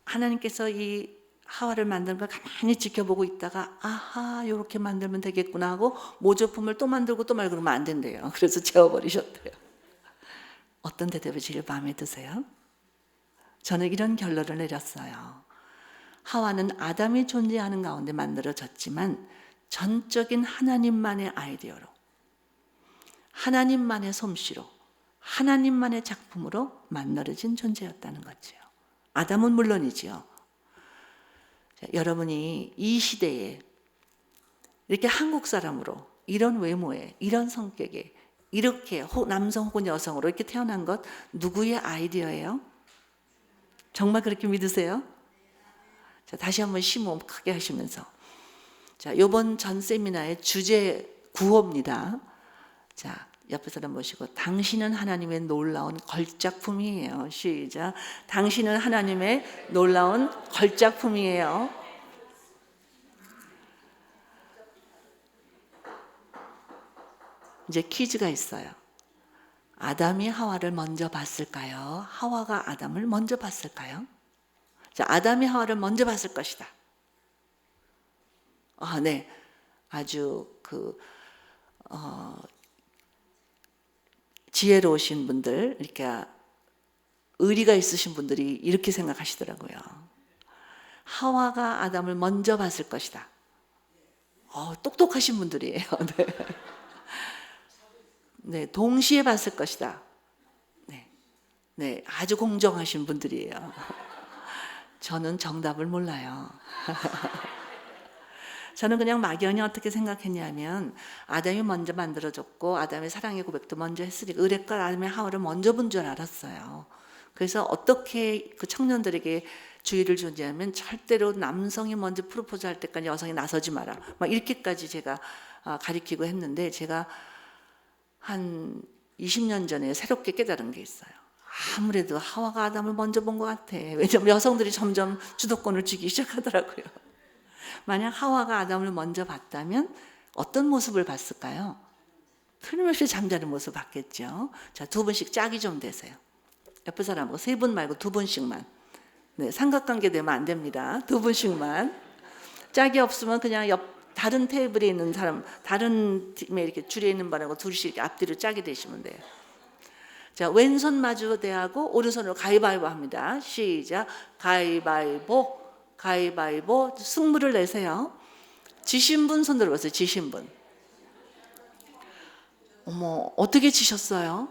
하나님께서 이 하와를 만드는 걸 가만히 지켜보고 있다가 아하 이렇게 만들면 되겠구나 하고 모조품을 또 만들고 또 말고 그러면 안 된대요. 그래서 재워버리셨대요. 어떤 대답이 제일 마음에 드세요? 저는 이런 결론을 내렸어요. 하와는 아담이 존재하는 가운데 만들어졌지만 전적인 하나님만의 아이디어로 하나님만의 솜씨로 하나님만의 작품으로 만들어진 존재였다는 거죠. 아담은 물론이지요. 자, 여러분이 이 시대에 이렇게 한국 사람으로 이런 외모에 이런 성격에 이렇게 남성 혹은 여성으로 이렇게 태어난 것 누구의 아이디어예요? 정말 그렇게 믿으세요? 자, 다시 한번 심호흡 크게 하시면서 자, 이번 전 세미나의 주제 구호입니다. 자, 옆에 사람 보시고 당신은 하나님의 놀라운 걸작품이에요. 시작. 당신은 하나님의 놀라운 걸작품이에요. 이제 퀴즈가 있어요. 아담이 하와를 먼저 봤을까요? 하와가 아담을 먼저 봤을까요? 자, 아담이 하와를 먼저 봤을 것이다. 아, 네. 아주 지혜로우신 분들, 이렇게 의리가 있으신 분들이 이렇게 생각하시더라고요. 하와가 아담을 먼저 봤을 것이다. 똑똑하신 분들이에요. 네. 네, 동시에 봤을 것이다. 네. 네, 아주 공정하신 분들이에요. 저는 정답을 몰라요. 저는 그냥 막연히 어떻게 생각했냐면 아담이 먼저 만들어졌고 아담의 사랑의 고백도 먼저 했으니까 의뢰과 아담의 하와를 먼저 본 줄 알았어요. 그래서 어떻게 그 청년들에게 주의를 주냐면 절대로 남성이 먼저 프로포즈 할 때까지 여성이 나서지 마라. 막 이렇게까지 제가 가리키고 했는데 제가 한 20년 전에 새롭게 깨달은 게 있어요. 아무래도 하와가 아담을 먼저 본 것 같아. 왜냐면 여성들이 점점 주도권을 쥐기 시작하더라고요. 만약 하와가 아담을 먼저 봤다면 어떤 모습을 봤을까요? 틀림없이 잠자는 모습을 봤겠죠. 자, 2분씩 짝이 좀 되세요. 옆에 사람하고 3분 말고 2분씩만. 네, 삼각관계 되면 안 됩니다. 2분씩만. 짝이 없으면 그냥 다른 테이블에 있는 사람, 다른 팀에 이렇게 줄에 있는 분하고 둘이씩 이렇게 앞뒤로 짝이 되시면 돼요. 자, 왼손 마주 대하고 오른손으로 가위바위보 합니다. 시작. 가위바위보, 가위바위보. 승부를 내세요. 지신 분 손 들어보세요. 지신 분. 어머, 어떻게 지셨어요?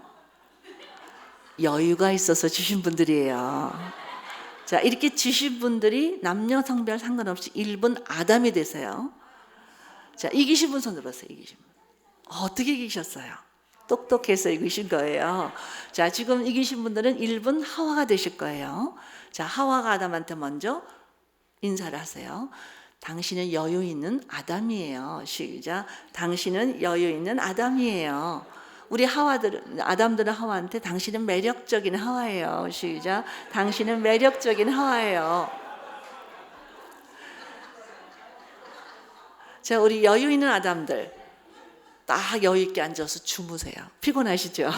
여유가 있어서 지신 분들이에요. 자, 이렇게 지신 분들이 남녀 성별 상관없이 1분 아담이 되세요. 자, 이기신 분 손 들어보세요. 이기신 분. 어떻게 이기셨어요? 똑똑해서 이기신 거예요. 자, 지금 이기신 분들은 1분 하와가 되실 거예요. 자, 하와가 아담한테 먼저 인사를 하세요. 당신은 여유 있는 아담이에요. 시작. 당신은 여유 있는 아담이에요. 우리 아담들은 하와한테 당신은 매력적인 하와예요. 시작. 당신은 매력적인 하와예요. 자, 우리 여유 있는 아담들 딱 여유 있게 앉아서 주무세요. 피곤하시죠?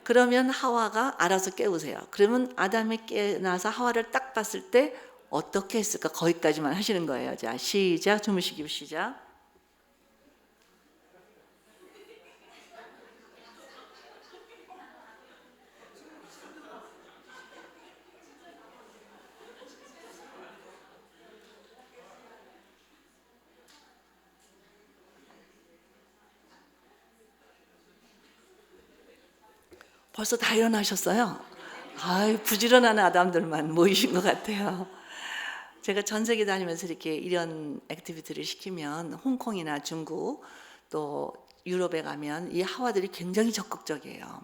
그러면 하와가 알아서 깨우세요. 그러면 아담이 깨어나서 하와를 딱 봤을 때 어떻게 했을까? 거기까지만 하시는 거예요. 자, 시작. 주무시기 시작. 벌써 다 일어나셨어요? 아유, 부지런한 아담들만 모이신 것 같아요. 제가 전 세계 다니면서 이렇게 이런 액티비티를 시키면 홍콩이나 중국 또 유럽에 가면 이 하와들이 굉장히 적극적이에요.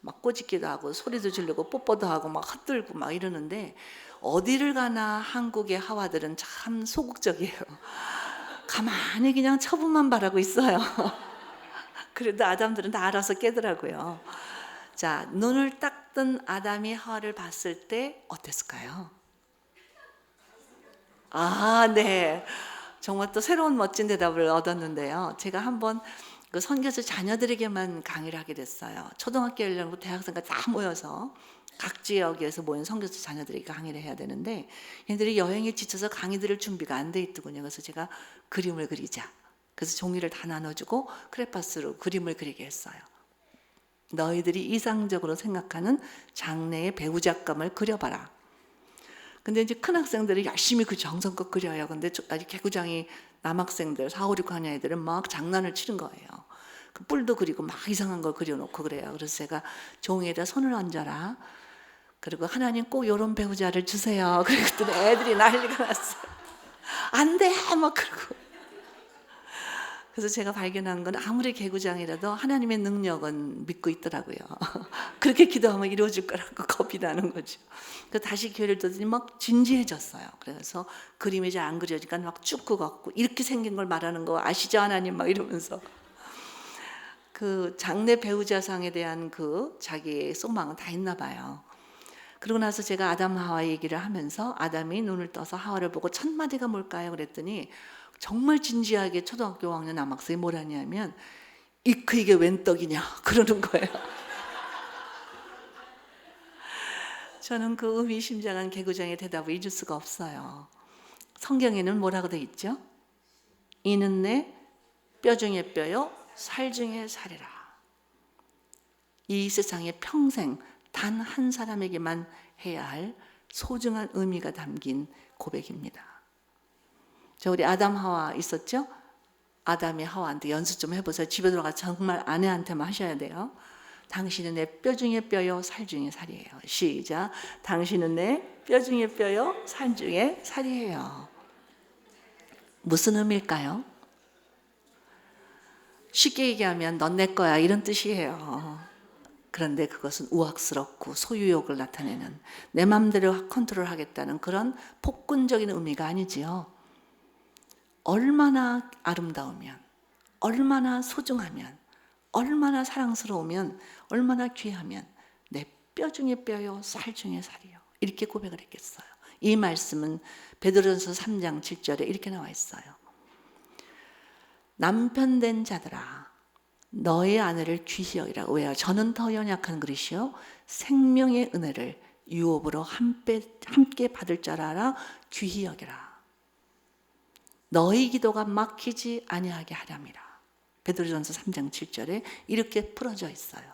막 꼬집기도 하고 소리도 지르고 뽀뽀도 하고 막 헛들고 막 이러는데 어디를 가나 한국의 하와들은 참 소극적이에요. 가만히 그냥 처분만 바라고 있어요. 그래도 아담들은 다 알아서 깨더라고요. 자, 눈을 딱 뜬 아담이 하와를 봤을 때 어땠을까요? 아, 네. 정말 또 새로운 멋진 대답을 얻었는데요. 제가 한번 그 선교사 자녀들에게만 강의를 하게 됐어요. 초등학교 연령부터 대학생까지 다 모여서 각 지역에서 모인 선교사 자녀들에게 강의를 해야 되는데 얘들이 여행에 지쳐서 강의 들을 준비가 안 돼 있더군요. 그래서 제가 그림을 그리자. 그래서 종이를 다 나눠주고 크레파스로 그림을 그리게 했어요. 너희들이 이상적으로 생각하는 장래의 배우작감을 그려봐라. 근데 이제 큰 학생들이 열심히 그 정성껏 그려요. 근데 아직 개구장이 남학생들 4, 5, 6학년 애들은 막 장난을 치는 거예요. 그 뿔도 그리고 막 이상한 걸 그려놓고 그래요. 그래서 제가 종이에다 손을 얹어라. 그리고 하나님 꼭 이런 배우자를 주세요. 그랬더니 애들이 난리가 났어요. 안 돼! 막 그러고. 그래서 제가 발견한 건 아무리 개구장이라도 하나님의 능력은 믿고 있더라고요. 그렇게 기도하면 이루어질 거라고 겁이 나는 거죠. 그래서 다시 교회를 듣더니 막 진지해졌어요. 그래서 그림이 잘 안 그려지니까 막 쭉 긋고 이렇게 생긴 걸 말하는 거 아시죠 하나님 막 이러면서 그 장래 배우자상에 대한 그 자기의 소망은 다 있나 봐요. 그러고 나서 제가 아담 하와 얘기를 하면서 아담이 눈을 떠서 하와를 보고 첫 마디가 뭘까요? 그랬더니 정말 진지하게 초등학교 5학년 남학생이 뭐라냐면 이게 웬 떡이냐 그러는 거예요. 저는 그 의미심장한 개구장의 대답을 잊을 수가 없어요. 성경에는 뭐라고 돼 있죠? 이는 내 뼈 중에 뼈요 살 중에 살이라. 이 세상에 평생 단 한 사람에게만 해야 할 소중한 의미가 담긴 고백입니다. 저 우리 아담 하와 있었죠? 아담이 하와한테 연습 좀 해보세요. 집에 들어가 정말 아내한테만 하셔야 돼요. 당신은 내 뼈 중에 뼈요 살 중에 살이에요. 시작. 당신은 내 뼈 중에 뼈요 살 중에 살이에요. 무슨 의미일까요? 쉽게 얘기하면 넌 내 거야 이런 뜻이에요. 그런데 그것은 우악스럽고 소유욕을 나타내는, 내 마음대로 컨트롤하겠다는 그런 폭군적인 의미가 아니지요. 얼마나 아름다우면, 얼마나 소중하면, 얼마나 사랑스러우면, 얼마나 귀하면 내 뼈 중에 뼈요, 살 중에 살이요, 이렇게 고백을 했겠어요. 이 말씀은 베드로전서 3장 7절에 이렇게 나와 있어요. 남편 된 자들아, 너의 아내를 귀히 여기라. 왜요? 저는 더 연약한 그릇이요 생명의 은혜를 유업으로 함께 받을 줄 알아 귀히 여기라. 너희 기도가 막히지 아니하게 하렴이라. 베드로전서 3장 7절에 이렇게 풀어져 있어요.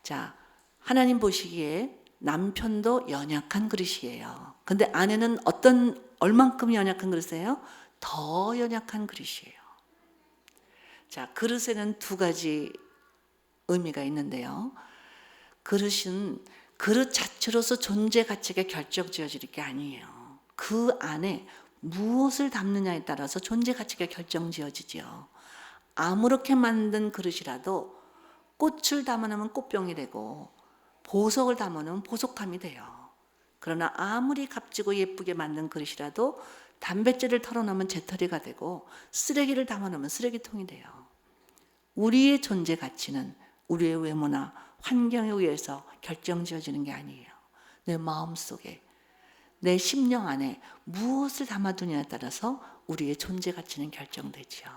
자, 하나님 보시기에 남편도 연약한 그릇이에요. 근데 아내는 얼만큼 연약한 그릇이에요? 더 연약한 그릇이에요. 자, 그릇에는 두 가지 의미가 있는데요. 그릇은 그릇 자체로서 존재 가치가 결정지어질 게 아니에요. 그 안에 무엇을 담느냐에 따라서 존재 가치가 결정지어지죠. 아무렇게 만든 그릇이라도 꽃을 담아놓으면 꽃병이 되고 보석을 담아놓으면 보석함이 돼요. 그러나 아무리 값지고 예쁘게 만든 그릇이라도 담뱃재를 털어놓으면 재떨이가 되고 쓰레기를 담아놓으면 쓰레기통이 돼요. 우리의 존재 가치는 우리의 외모나 환경에 의해서 결정지어지는 게 아니에요. 내 마음속에, 내 심령 안에 무엇을 담아두냐에 따라서 우리의 존재 가치는 결정되지요.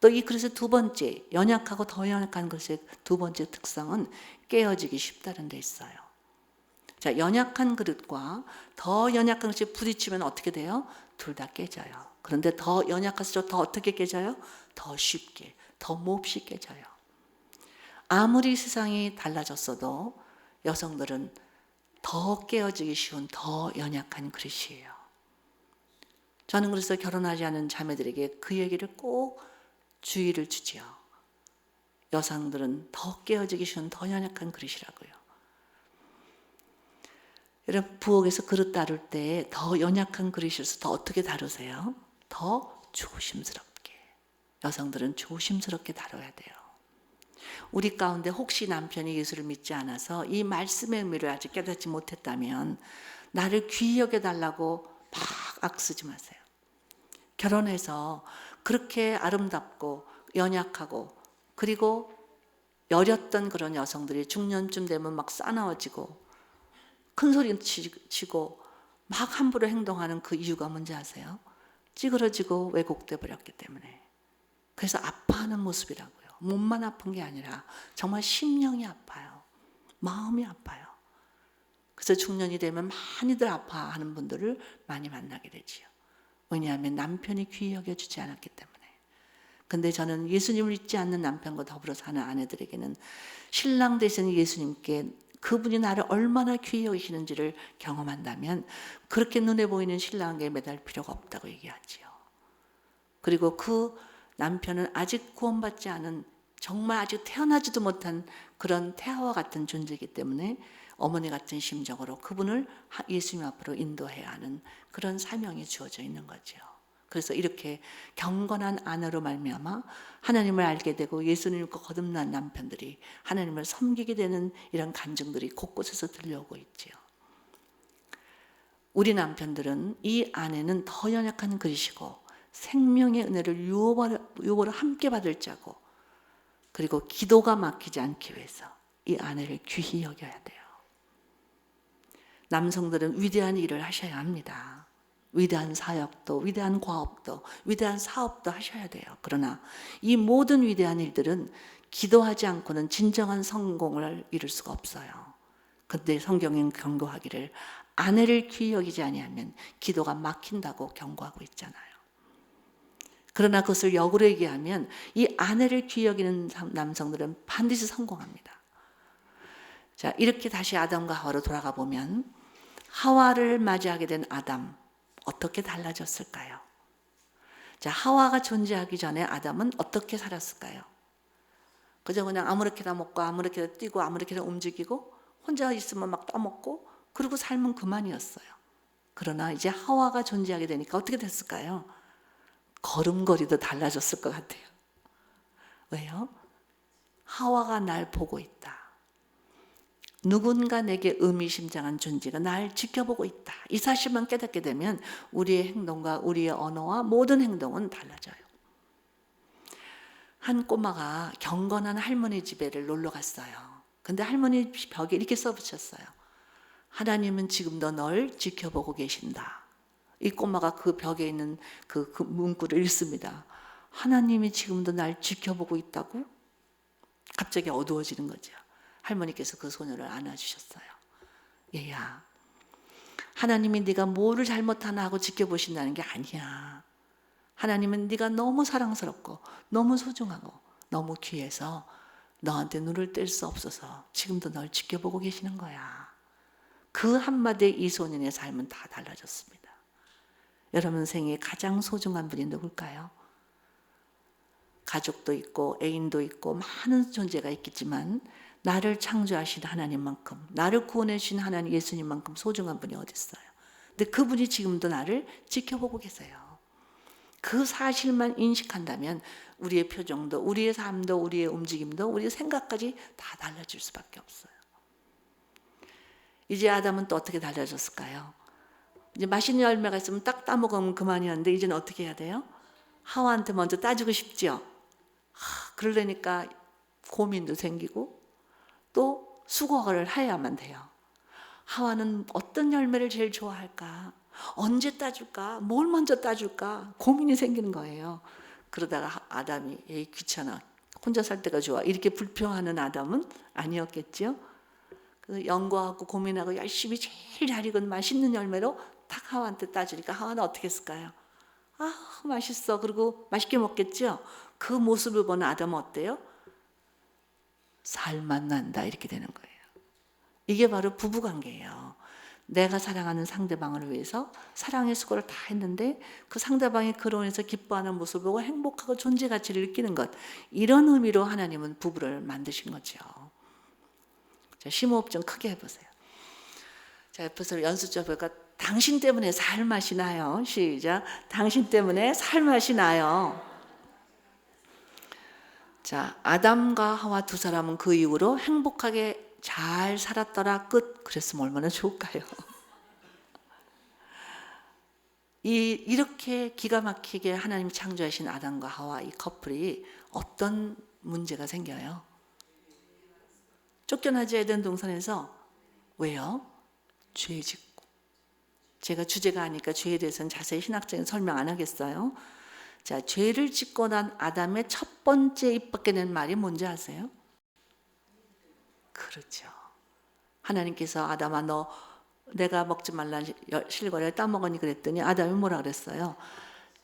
또 이 그릇의 두 번째, 연약하고 더 연약한 그릇의 두 번째 특성은 깨어지기 쉽다는 데 있어요. 자, 연약한 그릇과 더 연약한 그릇이 부딪히면 어떻게 돼요? 둘 다 깨져요. 그런데 더 연약할수록 더 어떻게 깨져요? 더 쉽게, 더 몹시 깨져요. 아무리 세상이 달라졌어도 여성들은 더 깨어지기 쉬운 더 연약한 그릇이에요. 저는 그래서 결혼하지 않은 자매들에게 그 얘기를 꼭 주의를 주지요. 여성들은 더 깨어지기 쉬운 더 연약한 그릇이라고요. 여러분, 부엌에서 그릇 다룰 때 더 연약한 그릇일수록 더 어떻게 다루세요? 더 조심스럽게. 여성들은 조심스럽게 다뤄야 돼요. 우리 가운데 혹시 남편이 예수를 믿지 않아서 이 말씀의 의미를 아직 깨닫지 못했다면 나를 귀히 여겨달라고 막 악쓰지 마세요. 결혼해서 그렇게 아름답고 연약하고 그리고 여렸던 그런 여성들이 중년쯤 되면 막 싸나워지고 큰 소리 치고 막 함부로 행동하는 그 이유가 뭔지 아세요? 찌그러지고 왜곡돼 버렸기 때문에. 그래서 아파하는 모습이라고요. 몸만 아픈 게 아니라 정말 심령이 아파요. 마음이 아파요. 그래서 중년이 되면 많이들 아파하는 분들을 많이 만나게 되지요. 왜냐하면 남편이 귀히 여겨주지 않았기 때문에. 근데 저는 예수님을 믿지 않는 남편과 더불어 사는 아내들에게는 신랑 되신 예수님께 그분이 나를 얼마나 귀히 여기시는지를 경험한다면 그렇게 눈에 보이는 신랑에게 매달 필요가 없다고 얘기하지요. 그리고 그 남편은 아직 구원받지 않은, 정말 아직 태어나지도 못한 그런 태아와 같은 존재이기 때문에 어머니 같은 심정으로 그분을 예수님 앞으로 인도해야 하는 그런 사명이 주어져 있는 거죠. 그래서 이렇게 경건한 아내로 말미암아 하나님을 알게 되고 예수님과 거듭난 남편들이 하나님을 섬기게 되는 이런 간증들이 곳곳에서 들려오고 있지요. 우리 남편들은 이 아내는 더 연약한 그릇이고 생명의 은혜를 유업으로 함께 받을 자고, 그리고 기도가 막히지 않기 위해서 이 아내를 귀히 여겨야 돼요. 남성들은 위대한 일을 하셔야 합니다. 위대한 사역도, 위대한 과업도, 위대한 사업도 하셔야 돼요. 그러나 이 모든 위대한 일들은 기도하지 않고는 진정한 성공을 이룰 수가 없어요. 그런데 성경은 경고하기를 아내를 귀히 여기지 아니하면 기도가 막힌다고 경고하고 있잖아요. 그러나 그것을 역으로 얘기하면 이 아내를 귀히 여기는 남성들은 반드시 성공합니다. 자, 이렇게 다시 아담과 하와로 돌아가 보면 하와를 맞이하게 된 아담, 어떻게 달라졌을까요? 자, 하와가 존재하기 전에 아담은 어떻게 살았을까요? 그저 그냥 아무렇게나 먹고 아무렇게나 뛰고 아무렇게나 움직이고 혼자 있으면 막 떠먹고 그러고 살면 그만이었어요. 그러나 이제 하와가 존재하게 되니까 어떻게 됐을까요? 걸음걸이도 달라졌을 것 같아요. 왜요? 하와가 날 보고 있다. 누군가 내게 의미심장한 존재가 날 지켜보고 있다. 이 사실만 깨닫게 되면 우리의 행동과 우리의 언어와 모든 행동은 달라져요. 한 꼬마가 경건한 할머니 집에를 놀러 갔어요. 근데 할머니 벽에 이렇게 써붙였어요. 하나님은 지금도 널 지켜보고 계신다. 이 꼬마가 그 벽에 있는 그 문구를 읽습니다. 하나님이 지금도 날 지켜보고 있다고? 갑자기 어두워지는 거죠. 할머니께서 그 소녀를 안아주셨어요. 얘야, 하나님이 네가 뭐를 잘못하나 하고 지켜보신다는 게 아니야. 하나님은 네가 너무 사랑스럽고 너무 소중하고 너무 귀해서 너한테 눈을 뗄 수 없어서 지금도 널 지켜보고 계시는 거야. 그 한마디에 이 소년의 삶은 다 달라졌습니다. 여러분 생에 가장 소중한 분이 누굴까요? 가족도 있고 애인도 있고 많은 존재가 있겠지만 나를 창조하신 하나님만큼, 나를 구원해 주신 하나님 예수님만큼 소중한 분이 어디 있어요? 근데 그분이 지금도 나를 지켜보고 계세요. 그 사실만 인식한다면 우리의 표정도, 우리의 삶도, 우리의 움직임도, 우리의 생각까지 다 달라질 수밖에 없어요. 이제 아담은 또 어떻게 달라졌을까요? 이제 맛있는 열매가 있으면 딱 따먹으면 그만이었는데 이제는 어떻게 해야 돼요? 하와한테 먼저 따주고 싶죠. 그러려니까 고민도 생기고 또 수고를 해야만 돼요. 하와는 어떤 열매를 제일 좋아할까? 언제 따줄까? 뭘 먼저 따줄까? 고민이 생기는 거예요. 그러다가 아담이 에이 귀찮아. 혼자 살 때가 좋아. 이렇게 불평하는 아담은 아니었겠죠. 그래서 연구하고 고민하고 열심히 제일 잘 익은 맛있는 열매로 딱 하와한테 따주니까 하와는 어떻게 했을까요? 아 맛있어. 그리고 맛있게 먹겠죠. 그 모습을 보는 아담은 어때요? 살맛 난다 이렇게 되는 거예요. 이게 바로 부부관계예요. 내가 사랑하는 상대방을 위해서 사랑의 수고를 다 했는데 그 상대방이 그로 인해서 기뻐하는 모습을 보고 행복하고 존재 가치를 느끼는 것, 이런 의미로 하나님은 부부를 만드신 거죠. 자, 심호흡 좀 크게 해보세요. 자, 옆에서 연습 좀 해볼까? 당신 때문에 살맛이 나요. 시작. 당신 때문에 살맛이 나요. 자, 아담과 하와 두 사람은 그 이후로 행복하게 잘 살았더라 끝. 그랬으면 얼마나 좋을까요? 이렇게 기가 막히게 하나님 창조하신 아담과 하와 이 커플이 어떤 문제가 생겨요? 쫓겨나지 에덴 동산에서. 왜요? 죄 짓고. 제가 주제가 아니까 죄에 대해서는 자세히 신학적인 설명 안 하겠어요. 자, 죄를 짓고 난 아담의 첫 번째 입 밖에 낸 말이 뭔지 아세요? 그렇죠. 하나님께서 아담아 너 내가 먹지 말라는 실과를 따먹으니 그랬더니 아담이 뭐라 그랬어요?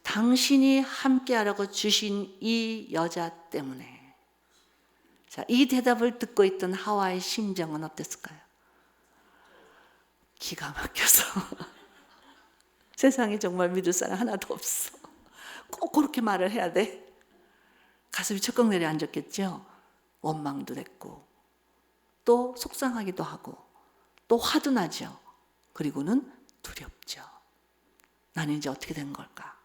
당신이 함께하라고 주신 이 여자 때문에. 자, 이 대답을 듣고 있던 하와의 심정은 어땠을까요? 기가 막혀서 세상에 정말 믿을 사람 하나도 없어. 꼭 그렇게 말을 해야 돼? 가슴이 철컥 내려앉았겠죠. 원망도 됐고 또 속상하기도 하고 또 화도 나죠. 그리고는 두렵죠. 나는 이제 어떻게 된 걸까?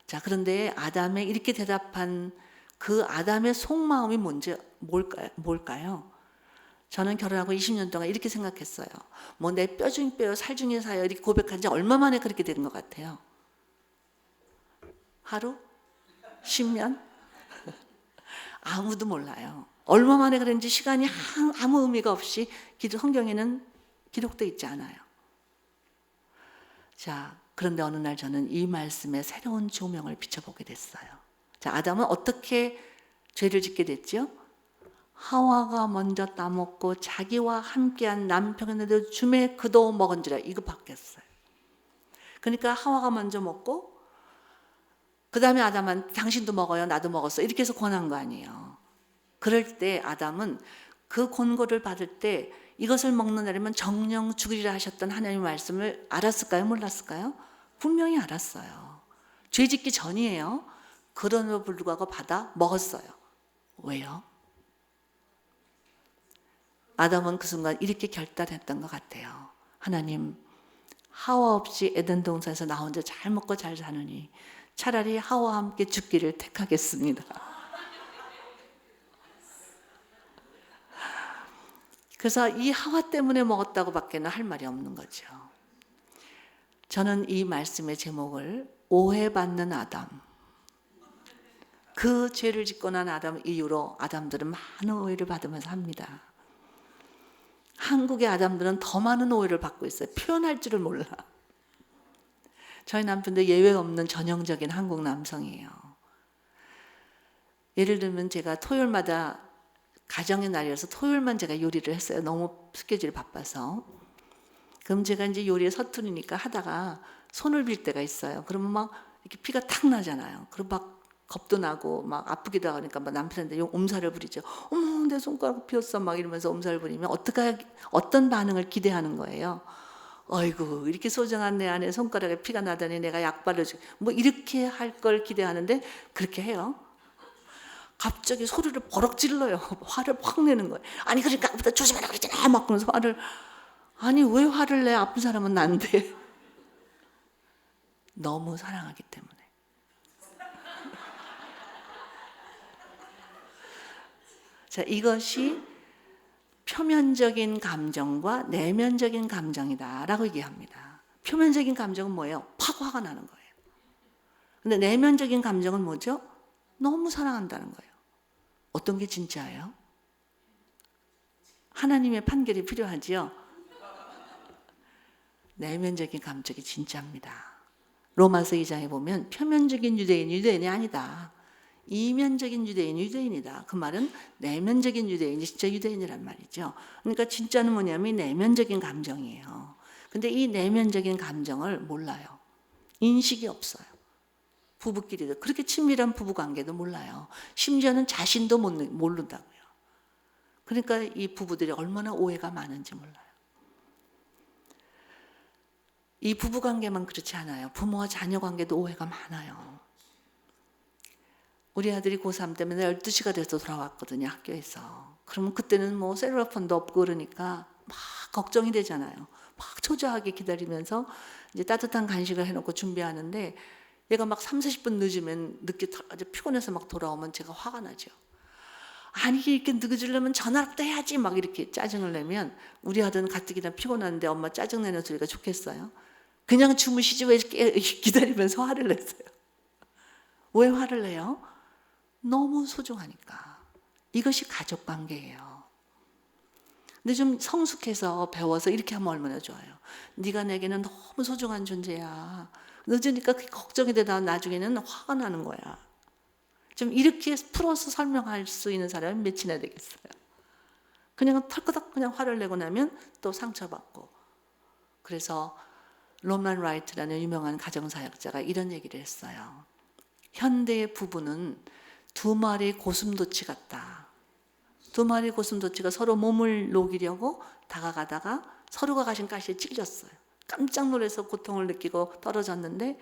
자, 그런데 아담의 이렇게 대답한 그 아담의 속마음이 뭘까요? 저는 결혼하고 20년 동안 이렇게 생각했어요. 뭐 내 뼈 중 뼈요, 살 중에 살요 이렇게 고백한 지 얼마 만에 그렇게 된 것 같아요? 하루? 10년? 아무도 몰라요. 얼마 만에 그런지 시간이 아무 의미가 없이 성경에는 기록되어 있지 않아요. 자, 그런데 어느 날 저는 이 말씀에 새로운 조명을 비춰보게 됐어요. 자, 아담은 어떻게 죄를 짓게 됐죠? 하와가 먼저 따먹고 자기와 함께한 남편에도 주매 그도 먹은지라. 이거 바뀌었어요. 그러니까 하와가 먼저 먹고 그 다음에 아담은 당신도 먹어요 나도 먹었어 이렇게 해서 권한 거 아니에요. 그럴 때 아담은 그 권고를 받을 때 이것을 먹는 날이면 정령 죽으리라 하셨던 하나님의 말씀을 알았을까요? 몰랐을까요? 분명히 알았어요. 죄 짓기 전이에요. 그럼에도 불구하고 받아 먹었어요. 왜요? 아담은 그 순간 이렇게 결단했던 것 같아요. 하나님, 하와 없이 에덴 동산에서 나 혼자 잘 먹고 잘 사느니 차라리 하와와 함께 죽기를 택하겠습니다. 그래서 이 하와 때문에 먹었다고 밖에는 할 말이 없는 거죠. 저는 이 말씀의 제목을 오해받는 아담, 그 죄를 짓고 난 아담 이후로 아담들은 많은 오해를 받으면서 합니다. 한국의 아담들은 더 많은 오해를 받고 있어요. 표현할 줄을 몰라. 저희 남편도 예외 없는 전형적인 한국 남성이에요. 예를 들면 제가 토요일마다 가정의 날이어서 토요일만 제가 요리를 했어요. 너무 스케줄이 바빠서. 그럼 제가 이제 요리에 서투르니까 하다가 손을 빌 때가 있어요. 그러면 막 이렇게 피가 탁 나잖아요. 그럼 막 겁도 나고 막 아프기도 하니까 막 남편한테 엄살을 부리죠. 어머, 내 손가락 피었어. 막 이러면서 엄살을 부리면 어떤 반응을 기대하는 거예요. 어이구, 이렇게 소중한 내 아내 손가락에 피가 나다니 내가 약 발라주고 뭐 이렇게 할 걸 기대하는데 그렇게 해요. 갑자기 소리를 버럭 질러요. 화를 확 내는 거예요. 아니 그러니까 아까부터 조심하라 그랬잖아. 막 그러면서 화를. 아니 왜 화를 내? 아픈 사람은 난데. 너무 사랑하기 때문에. 자, 이것이 표면적인 감정과 내면적인 감정이다라고 얘기합니다. 표면적인 감정은 뭐예요? 팍 화가 나는 거예요. 근데 내면적인 감정은 뭐죠? 너무 사랑한다는 거예요. 어떤 게 진짜예요? 하나님의 판결이 필요하지요. 내면적인 감정이 진짜입니다. 로마서 2장에 보면 표면적인 유대인이 아니다. 이면적인 유대인이다. 그 말은 내면적인 유대인이 진짜 유대인이란 말이죠. 그러니까 진짜는 뭐냐면 내면적인 감정이에요. 근데 이 내면적인 감정을 몰라요. 인식이 없어요. 부부끼리도 그렇게 친밀한 부부관계도 몰라요. 심지어는 자신도 모른다고요. 그러니까 이 부부들이 얼마나 오해가 많은지 몰라요. 이 부부관계만 그렇지 않아요. 부모와 자녀 관계도 오해가 많아요. 우리 아들이 고3 때문에 12시가 돼서 돌아왔거든요, 학교에서. 그러면 그때는 뭐 셀러폰도 없고 그러니까 막 걱정이 되잖아요. 막 초조하게 기다리면서 이제 따뜻한 간식을 해놓고 준비하는데 얘가 막 30분 늦으면 늦게 아주 피곤해서 막 돌아오면 제가 화가 나죠. 아니 이렇게 늦으려면 전화라도 해야지 막 이렇게 짜증을 내면 우리 아들은 가뜩이나 피곤한데 엄마 짜증내는 소리가 좋겠어요. 그냥 주무시지 왜 기다리면서 화를 냈어요. 왜 화를 내요? 너무 소중하니까. 이것이 가족관계예요. 근데 좀 성숙해서 배워서 이렇게 하면 얼마나 좋아요. 네가 내게는 너무 소중한 존재야. 늦으니까 그게 걱정이 되다 나중에는 화가 나는 거야. 좀 이렇게 풀어서 설명할 수 있는 사람이 몇이나 되겠어요. 그냥 털커덕 그냥 화를 내고 나면 또 상처받고. 그래서 로만 라이트라는 유명한 가정사역자가 이런 얘기를 했어요. 현대의 부부는 두 마리 고슴도치 같다. 두 마리 고슴도치가 서로 몸을 녹이려고 다가가다가 서로가 가진 가시에 찔렸어요. 깜짝 놀라서 고통을 느끼고 떨어졌는데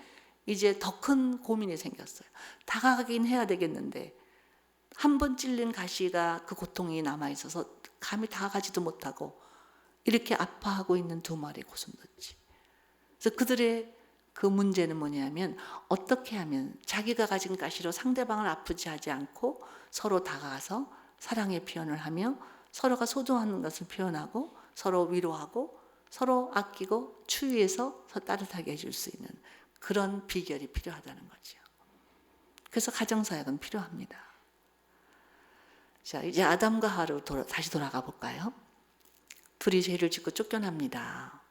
이제 더 큰 고민이 생겼어요. 다가가긴 해야 되겠는데 한 번 찔린 가시가 그 고통이 남아있어서 감히 다가가지도 못하고 이렇게 아파하고 있는 두 마리 고슴도치. 그래서 그들의 그 문제는 뭐냐면 어떻게 하면 자기가 가진 가시로 상대방을 아프지 하지 않고 서로 다가가서 사랑의 표현을 하며 서로가 소중한 것을 표현하고 서로 위로하고 서로 아끼고 추위에서 따뜻하게 해줄 수 있는 그런 비결이 필요하다는 거죠. 그래서 가정사역은 필요합니다. 자, 이제 아담과 하와로 다시 돌아가 볼까요? 둘이 죄를 짓고 쫓겨납니다.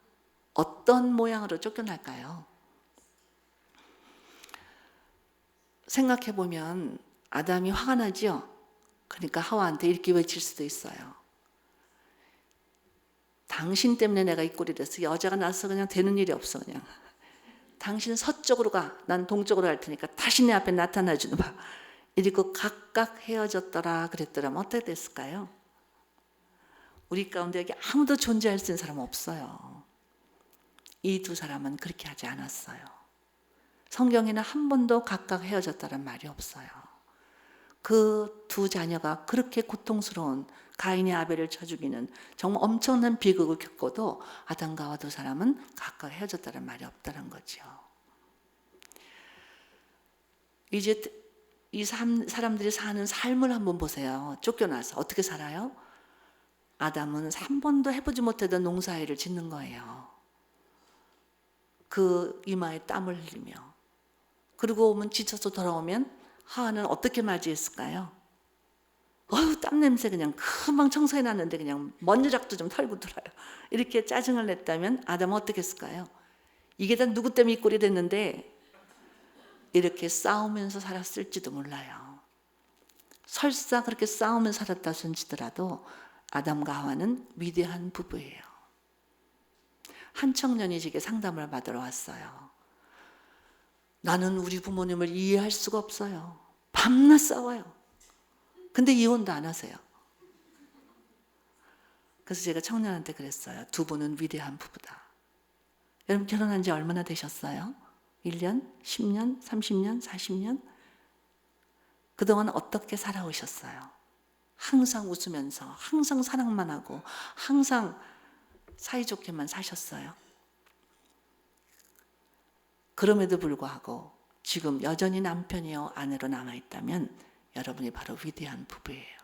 어떤 모양으로 쫓겨날까요? 생각해보면 아담이 화가 나죠? 그러니까 하와한테 이렇게 외칠 수도 있어요. 당신 때문에 내가 이 꼴이 됐어. 여자가 나서 그냥 되는 일이 없어 그냥. 당신은 서쪽으로 가. 난 동쪽으로 갈 테니까 다시 내 앞에 나타나지도 마. 이러고 각각 헤어졌더라 그랬더라면 어떻게 됐을까요? 우리 가운데 여기 아무도 존재할 수 있는 사람 없어요. 이 두 사람은 그렇게 하지 않았어요. 성경에는 한 번도 각각 헤어졌다는 말이 없어요. 그 두 자녀가 그렇게 고통스러운 가인이 아벨을 쳐 죽이는 정말 엄청난 비극을 겪고도 아담과 하와 두 사람은 각각 헤어졌다는 말이 없다는 거죠. 이제 이 사람들이 사는 삶을 한번 보세요. 쫓겨나서 어떻게 살아요? 아담은 한 번도 해보지 못하던 농사일을 짓는 거예요. 그 이마에 땀을 흘리며. 그리고 오면 지쳐서 돌아오면 하와는 어떻게 맞이했을까요? 땀 냄새 그냥 금방 청소해놨는데 그냥 먼지락도 좀 털고 들어요. 이렇게 짜증을 냈다면 아담은 어떻게 했을까요? 이게 다 누구 때문에 이 꼴이 됐는데 이렇게 싸우면서 살았을지도 몰라요. 설사 그렇게 싸우면서 살았다 손치더라도 아담과 하와는 위대한 부부예요. 한 청년이 제게 상담을 받으러 왔어요. 나는 우리 부모님을 이해할 수가 없어요. 밤낮 싸워요. 근데 이혼도 안 하세요. 그래서 제가 청년한테 그랬어요. 두 분은 위대한 부부다. 여러분 결혼한 지 얼마나 되셨어요? 1년? 10년? 30년? 40년? 그동안 어떻게 살아오셨어요? 항상 웃으면서 항상 사랑만 하고 항상 사이좋게만 사셨어요. 그럼에도 불구하고 지금 여전히 남편이요 아내로 남아있다면 여러분이 바로 위대한 부부예요.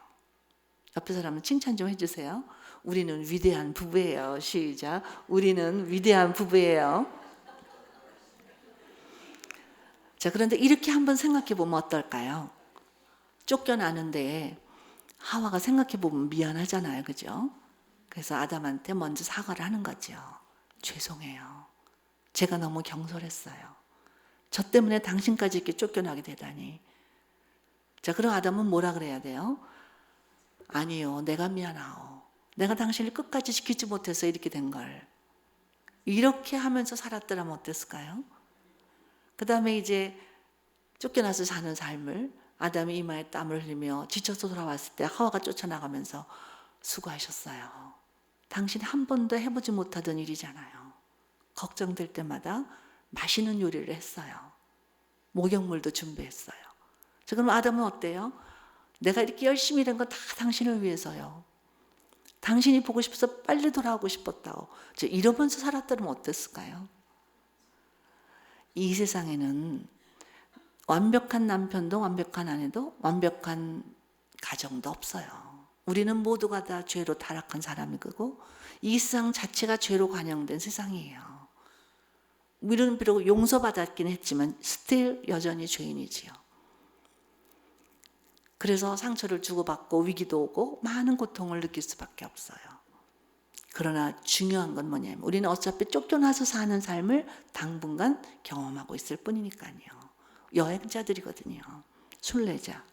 옆에 사람은 칭찬 좀 해주세요. 우리는 위대한 부부예요. 시작. 우리는 위대한 부부예요. 자, 그런데 이렇게 한번 생각해 보면 어떨까요? 쫓겨나는데 하와가 생각해 보면 미안하잖아요. 그죠? 그래서 아담한테 먼저 사과를 하는 거죠. 죄송해요. 제가 너무 경솔했어요. 저 때문에 당신까지 이렇게 쫓겨나게 되다니. 자, 그럼 아담은 뭐라 그래야 돼요? 아니요, 내가 미안하오. 내가 당신을 끝까지 지키지 못해서 이렇게 된 걸. 이렇게 하면서 살았더라면 어땠을까요? 그 다음에 이제 쫓겨나서 사는 삶을 아담이 이마에 땀을 흘리며 지쳐서 돌아왔을 때 하와가 쫓아나가면서 수고하셨어요. 당신 한 번도 해보지 못하던 일이잖아요. 걱정될 때마다 맛있는 요리를 했어요. 목욕물도 준비했어요. 자, 그럼 아담은 어때요? 내가 이렇게 열심히 일한 건 다 당신을 위해서요. 당신이 보고 싶어서 빨리 돌아오고 싶었다고. 이러면서 살았다면 어땠을까요? 이 세상에는 완벽한 남편도 완벽한 아내도 완벽한 가정도 없어요. 우리는 모두가 다 죄로 타락한 사람이고 이 세상 자체가 죄로 관영된 세상이에요. 우리는 비록 용서받았긴 했지만 스틸 여전히 죄인이지요. 그래서 상처를 주고받고 위기도 오고 많은 고통을 느낄 수밖에 없어요. 그러나 중요한 건 뭐냐면 우리는 어차피 쫓겨나서 사는 삶을 당분간 경험하고 있을 뿐이니까요. 여행자들이거든요. 순례자.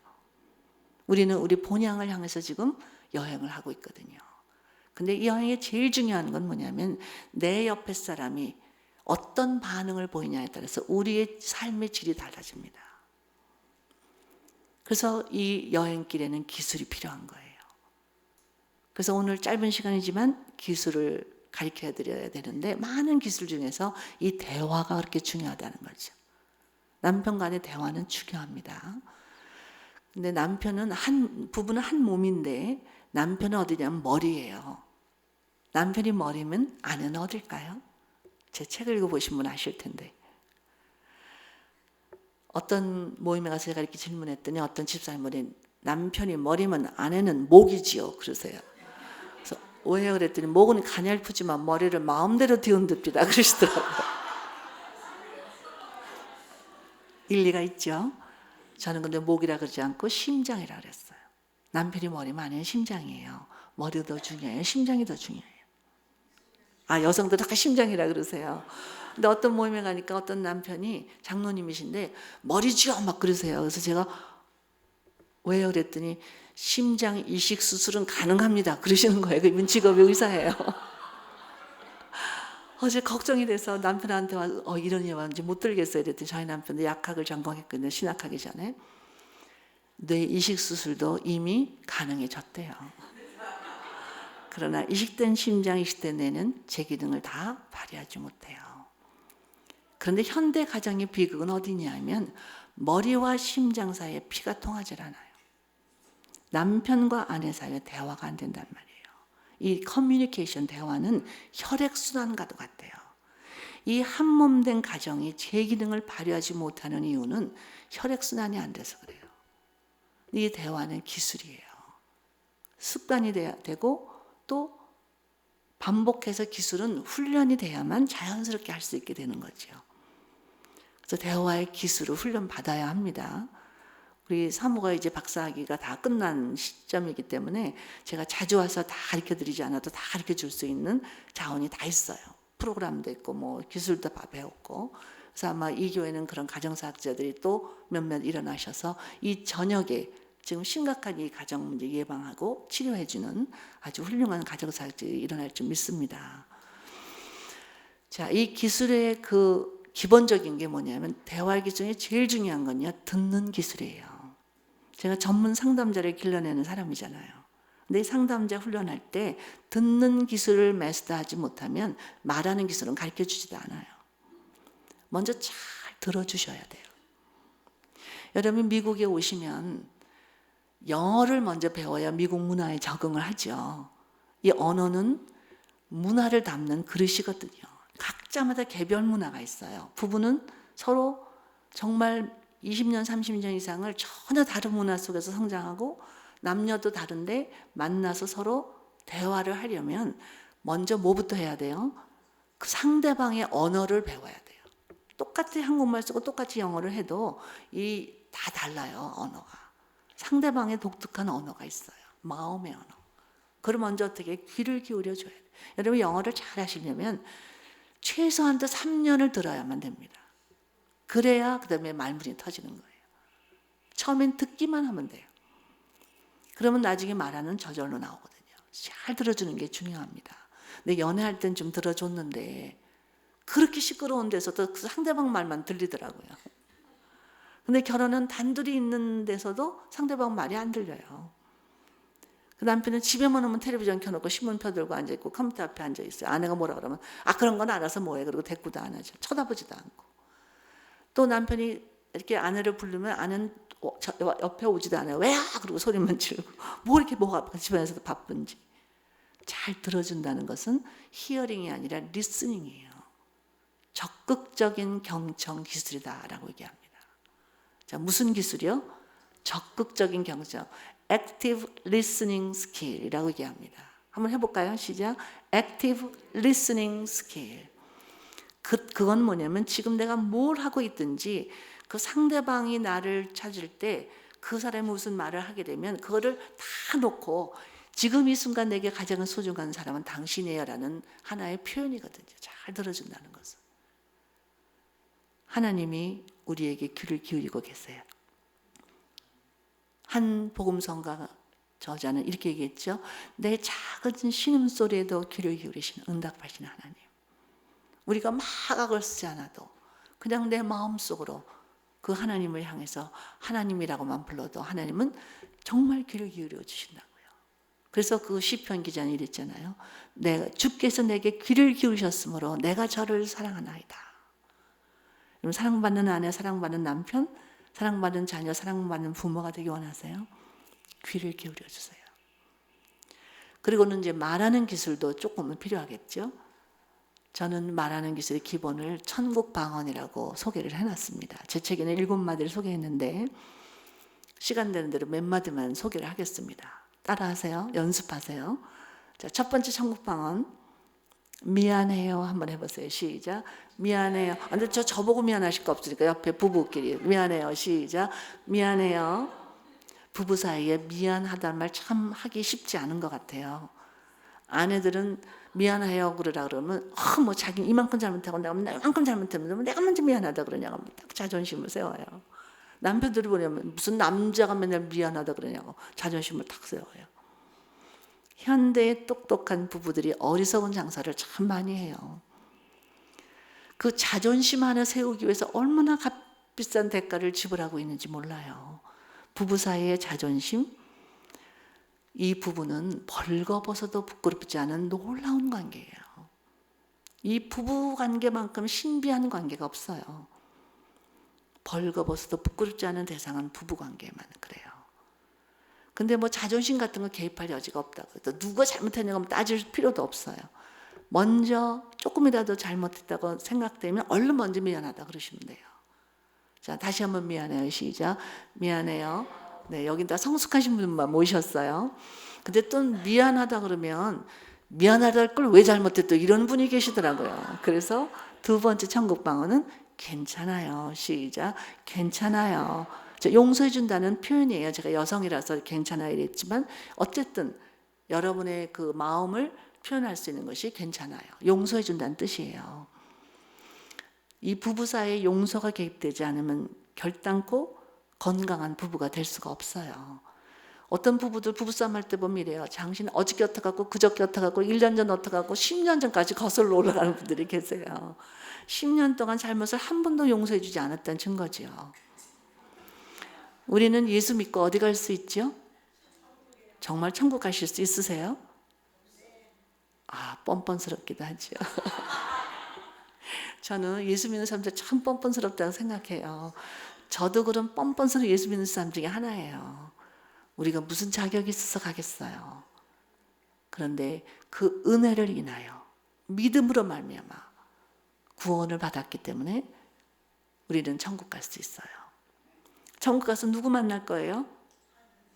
우리는 우리 본향을 향해서 지금 여행을 하고 있거든요. 근데 이 여행의 제일 중요한 건 뭐냐면 내 옆에 사람이 어떤 반응을 보이냐에 따라서 우리의 삶의 질이 달라집니다. 그래서 이 여행길에는 기술이 필요한 거예요. 그래서 오늘 짧은 시간이지만 기술을 가르쳐 드려야 되는데 많은 기술 중에서 이 대화가 그렇게 중요하다는 거죠. 남편 간의 대화는 중요합니다. 근데 부부는 한 몸인데 남편은 어디냐면 머리예요. 남편이 머리면 아내는 어딜까요? 제 책을 읽어보신 분 아실 텐데. 어떤 모임에 가서 제가 이렇게 질문했더니 어떤 집사님이 남편이 머리면 아내는 목이지요. 그러세요. 그래서 왜요? 그랬더니 목은 가냘프지만 머리를 마음대로 뒤흔듭니다. 그러시더라고요. 일리가 있죠. 저는 근데 목이라 그러지 않고 심장이라 그랬어요. 남편이 머리면 아내는 심장이에요. 머리도 더 중요해요. 심장이 더 중요해요. 여성들 다 심장이라 그러세요. 근데 어떤 모임에 가니까 어떤 남편이 장로님이신데 머리지요 막 그러세요. 그래서 제가 왜요? 그랬더니 심장 이식 수술은 가능합니다. 그러시는 거예요. 그분 직업이 의사예요. 어제 걱정이 돼서 남편한테 와서 이런 얘기 왔는지 못 들겠어요. 그랬더니 저희 남편도 약학을 전공했거든요. 신학하기 전에. 뇌 이식 수술도 이미 가능해졌대요. 그러나 이식된 심장, 이식된 뇌는 제 기능을 다 발휘하지 못해요. 그런데 현대 가정의 비극은 어디냐면 머리와 심장 사이에 피가 통하지 않아요. 남편과 아내 사이에 대화가 안 된단 말이에요. 이 커뮤니케이션 대화는 혈액순환과도 같대요. 이 한몸된 가정이 제 기능을 발휘하지 못하는 이유는 혈액순환이 안 돼서 그래요. 이 대화는 기술이에요. 습관이 되고 또 반복해서 기술은 훈련이 돼야만 자연스럽게 할 수 있게 되는 거죠. 그래서 대화의 기술을 훈련 받아야 합니다. 우리 사모가 이제 박사학위가 다 끝난 시점이기 때문에 제가 자주 와서 다 가르쳐 드리지 않아도 다 가르쳐 줄 수 있는 자원이 다 있어요. 프로그램도 있고 뭐 기술도 다 배웠고. 그래서 아마 이 교회는 그런 가정사학자들이 또 몇몇 일어나셔서 이 저녁에 지금 심각한 이 가정 문제 예방하고 치료해주는 아주 훌륭한 가정사학자들이 일어날 줄 믿습니다. 자, 이 기술의 그 기본적인 게 뭐냐면 대화 기술 중에 제일 중요한 건요, 듣는 기술이에요. 제가 전문 상담자를 길러내는 사람이잖아요. 근데 이 상담자 훈련할 때 듣는 기술을 마스터하지 못하면 말하는 기술은 가르쳐 주지도 않아요. 먼저 잘 들어주셔야 돼요. 여러분 미국에 오시면 영어를 먼저 배워야 미국 문화에 적응을 하죠. 이 언어는 문화를 담는 그릇이거든요. 각자마다 개별 문화가 있어요. 부부는 서로 정말 20년, 30년 이상을 전혀 다른 문화 속에서 성장하고 남녀도 다른데 만나서 서로 대화를 하려면 먼저 뭐부터 해야 돼요? 그 상대방의 언어를 배워야 돼요. 똑같이 한국말 쓰고 똑같이 영어를 해도 다 달라요, 언어가. 상대방의 독특한 언어가 있어요. 마음의 언어. 그걸 먼저 어떻게 귀를 기울여 줘야 돼요. 여러분 영어를 잘 하시려면 최소한도 3년을 들어야만 됩니다. 그래야 그 다음에 말문이 터지는 거예요. 처음엔 듣기만 하면 돼요. 그러면 나중에 말하는 저절로 나오거든요. 잘 들어주는 게 중요합니다. 근데 연애할 땐 좀 들어줬는데 그렇게 시끄러운 데서도 그 상대방 말만 들리더라고요. 근데 결혼은 단둘이 있는 데서도 상대방 말이 안 들려요. 그 남편은 집에만 오면 텔레비전 켜놓고 신문 펴들고 앉아있고 컴퓨터 앞에 앉아있어요. 아내가 뭐라 그러면 그런 건 알아서 뭐해. 그러고 대꾸도 안 하죠. 쳐다보지도 않고. 또 남편이 이렇게 아내를 부르면 아내는 옆에 오지도 않아요. 왜야? 그러고 소리만 지르고. 뭐가 집안에서도 바쁜지. 잘 들어준다는 것은 히어링이 아니라 리스닝이에요. 적극적인 경청 기술이다라고 얘기합니다. 자, 무슨 기술이요? 적극적인 경청. Active Listening Skill이라고 얘기합니다. 한번 해볼까요? 시작. Active Listening Skill. 그건 뭐냐면 지금 내가 뭘 하고 있든지 그 상대방이 나를 찾을 때 그 사람이 무슨 말을 하게 되면 그거를 다 놓고 지금 이 순간 내게 가장 소중한 사람은 당신이에요 라는 하나의 표현이거든요. 잘 들어준다는 것은. 하나님이 우리에게 귀를 기울이고 계세요. 한 복음성가 저자는 이렇게 얘기했죠. 내 작은 신음소리에도 귀를 기울이시는 응답하시는 하나님. 우리가 막 악을 쓰지 않아도 그냥 내 마음속으로 그 하나님을 향해서 하나님이라고만 불러도 하나님은 정말 귀를 기울여 주신다고요. 그래서 그 시편 기자는 이랬잖아요. 주께서 내게 귀를 기울이셨으므로 내가 저를 사랑하나이다. 사랑받는 아내, 사랑받는 남편, 사랑받는 자녀, 사랑받는 부모가 되기 원하세요? 귀를 기울여 주세요. 그리고는 이제 말하는 기술도 조금은 필요하겠죠. 저는 말하는 기술의 기본을 천국방언이라고 소개를 해놨습니다. 제 책에는 7마디를 소개했는데 시간 되는 대로 몇 마디만 소개를 하겠습니다. 따라하세요. 연습하세요. 자, 첫 번째 천국방언. 미안해요. 한번 해보세요. 시작. 미안해요. 근데 저보고 미안하실 거 없으니까 옆에 부부끼리 미안해요. 시작. 미안해요. 부부 사이에 미안하다는 말 참 하기 쉽지 않은 것 같아요. 아내들은 미안해요 그러라 그러면 뭐 자기 이만큼 잘못하고 내가 이만큼 잘못하면 내가 먼저 미안하다 그러냐고 딱 자존심을 세워요. 남편들이 보면 무슨 남자가 맨날 미안하다 그러냐고 자존심을 탁 세워요. 현대의 똑똑한 부부들이 어리석은 장사를 참 많이 해요. 그 자존심 하나 세우기 위해서 얼마나 값비싼 대가를 지불하고 있는지 몰라요. 부부 사이의 자존심, 이 부부는 벌거벗어도 부끄럽지 않은 놀라운 관계예요. 이 부부 관계만큼 신비한 관계가 없어요. 벌거벗어도 부끄럽지 않은 대상은 부부 관계만 그래요. 근데 뭐 자존심 같은 거 개입할 여지가 없다고. 또 누가 잘못했냐고 따질 필요도 없어요. 먼저 조금이라도 잘못했다고 생각되면 얼른 먼저 미안하다 그러시면 돼요. 자, 다시 한번 미안해요. 시작. 미안해요. 네, 여기 다 성숙하신 분만 모셨어요. 근데 또 미안하다 그러면 미안하다 할 걸 왜 잘못했다 이런 분이 계시더라고요. 그래서 두 번째 천국 방언은 괜찮아요. 시작. 괜찮아요. 용서해 준다는 표현이에요. 제가 여성이라서 괜찮아요 이랬지만 어쨌든 여러분의 그 마음을 표현할 수 있는 것이 괜찮아요. 용서해 준다는 뜻이에요. 이 부부 사이에 용서가 개입되지 않으면 결단코 건강한 부부가 될 수가 없어요. 어떤 부부들 부부싸움 할 때 보면 이래요. 당신 어저께 어떡하고 그저께 어떡하고 1년 전 어떡하고 10년 전까지 거슬러 올라가는 분들이 계세요. 10년 동안 잘못을 한 번도 용서해 주지 않았다는 증거지요. 우리는 예수 믿고 어디 갈 수 있죠? 정말 천국 가실 수 있으세요? 아, 뻔뻔스럽기도 하죠. 저는 예수 믿는 사람들 참 뻔뻔스럽다고 생각해요. 저도 그런 뻔뻔스러운 예수 믿는 사람 중에 하나예요. 우리가 무슨 자격이 있어서 가겠어요. 그런데 그 은혜를 인하여 믿음으로 말미암아 구원을 받았기 때문에 우리는 천국 갈 수 있어요. 천국 가서 누구 만날 거예요?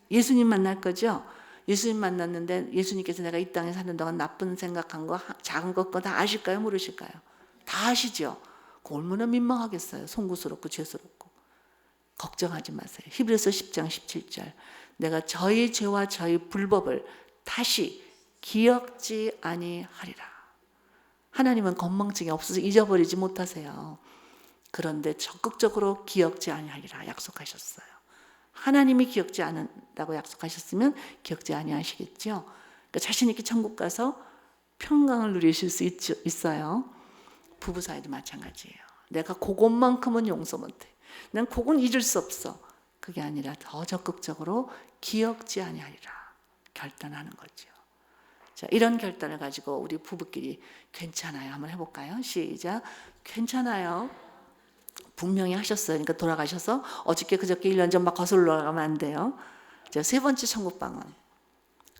예수님 만날 거죠? 예수님 만났는데 예수님께서 내가 이 땅에 사는 동안 나쁜 생각한 거 작은 것 다 아실까요? 모르실까요? 다 아시죠? 얼마나 민망하겠어요. 송구스럽고 죄스럽고. 걱정하지 마세요. 히브리서 10장 17절 내가 저희 죄와 저희 불법을 다시 기억지 아니하리라. 하나님은 건망증이 없어서 잊어버리지 못하세요. 그런데 적극적으로 기억지 아니하리라 약속하셨어요. 하나님이 기억지 않는다고 약속하셨으면 기억지 아니하시겠죠. 그러니까 자신 있게 천국 가서 평강을 누리실 수 있어요. 부부 사이도 마찬가지예요. 내가 그것만큼은 용서 못해. 난 그건 잊을 수 없어. 그게 아니라 더 적극적으로 기억지 아니하리라 결단하는 거죠. 자, 이런 결단을 가지고 우리 부부끼리 괜찮아요. 한번 해볼까요? 시작. 괜찮아요. 분명히 하셨어요. 그러니까 돌아가셔서 어저께 그저께 1년 전 막 거슬러 가면 안 돼요. 자, 세 번째 천국 방언.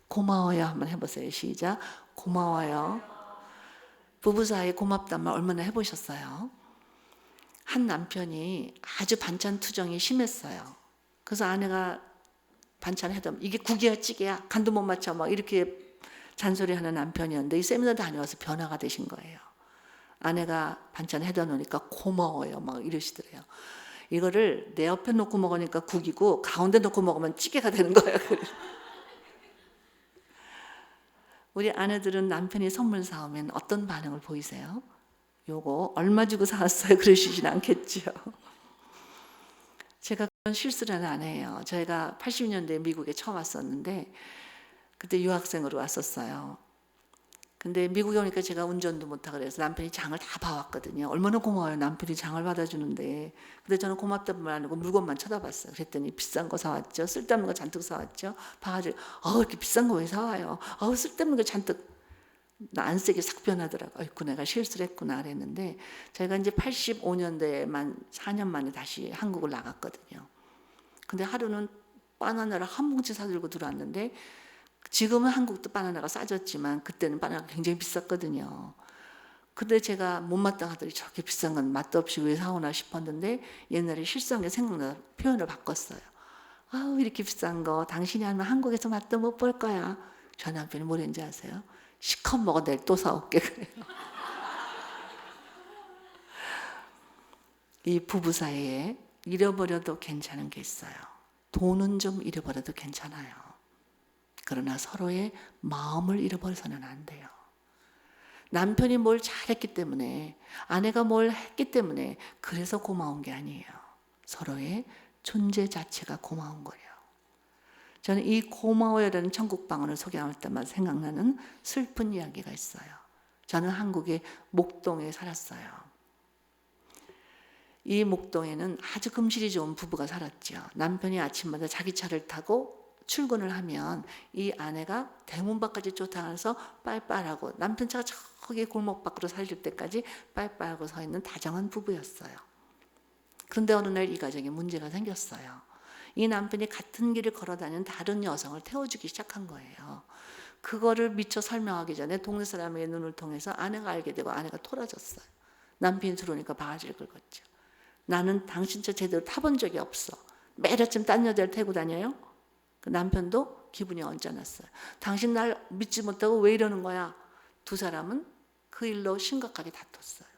고마워요. 한번 해보세요. 시작. 고마워요. 부부 사이에 고맙단 말 얼마나 해보셨어요? 한 남편이 아주 반찬 투정이 심했어요. 그래서 아내가 반찬 해도 이게 국이야 찌개야 간도 못 맞춰 막 이렇게 잔소리하는 남편이었는데 이 세미나 다녀와서 변화가 되신 거예요. 아내가 반찬 해다 놓으니까 고마워요 막 이러시더래요. 이거를 내 옆에 놓고 먹으니까 국이고 가운데 놓고 먹으면 찌개가 되는 거예요. 우리 아내들은 남편이 선물 사오면 어떤 반응을 보이세요? 요거 얼마 주고 사왔어요? 그러시진 않겠죠. 제가 그런 실수를 안 해요. 저희가 80년대에 미국에 처음 왔었는데 그때 유학생으로 왔었어요. 근데 미국에 오니까 제가 운전도 못하고 그래서 남편이 장을 다 봐왔거든요. 얼마나 고마워요. 남편이 장을 받아주는데. 근데 저는 고맙다는 말 안 하고 물건만 쳐다봤어요. 그랬더니 비싼 거 사왔죠. 쓸데없는 거 잔뜩 사왔죠. 봐가지고 이렇게 비싼 거 왜 사와요? 쓸데없는 거 잔뜩. 나 안 세게 싹 변하더라고요. 아이고 내가 실수를 했구나 그랬는데 제가 이제 85년대에만 4년 만에 다시 한국을 나갔거든요. 근데 하루는 바나나를 한 뭉치 사들고 들어왔는데 지금은 한국도 바나나가 싸졌지만 그때는 바나나가 굉장히 비쌌거든요. 근데 제가 못마땅하더니 저렇게 비싼 건 맛도 없이 왜 사오나 싶었는데 옛날에 실수한 게 생각나 표현을 바꿨어요. 이렇게 비싼 거 당신이 하면 한국에서 맛도 못 볼 거야. 저 남편이 뭐랬는지 아세요? 시컷 먹어 내일 또 사올게 그래요. 이 부부 사이에 잃어버려도 괜찮은 게 있어요. 돈은 좀 잃어버려도 괜찮아요. 그러나 서로의 마음을 잃어버려서는 안 돼요. 남편이 뭘 잘했기 때문에 아내가 뭘 했기 때문에 그래서 고마운 게 아니에요. 서로의 존재 자체가 고마운 거예요. 저는 이 고마워요라는 천국 방언을 소개할 때마다 생각나는 슬픈 이야기가 있어요. 저는 한국의 목동에 살았어요. 이 목동에는 아주 금실이 좋은 부부가 살았죠. 남편이 아침마다 자기 차를 타고 출근을 하면 이 아내가 대문 밖까지 쫓아가서 빨빨하고 남편 차가 저기 골목 밖으로 살릴 때까지 빨빨하고 서 있는 다정한 부부였어요. 그런데 어느 날 이 가정에 문제가 생겼어요. 이 남편이 같은 길을 걸어다니는 다른 여성을 태워주기 시작한 거예요. 그거를 미처 설명하기 전에 동네 사람의 눈을 통해서 아내가 알게 되고 아내가 토라졌어요. 남편이 들어오니까 바가지를 긁었죠. 나는 당신 차 제대로 타본 적이 없어. 매일 아침 딴 여자를 태고 다녀요? 그 남편도 기분이 언짢았어요. 당신 날 믿지 못하고 왜 이러는 거야? 두 사람은 그 일로 심각하게 다퉜어요.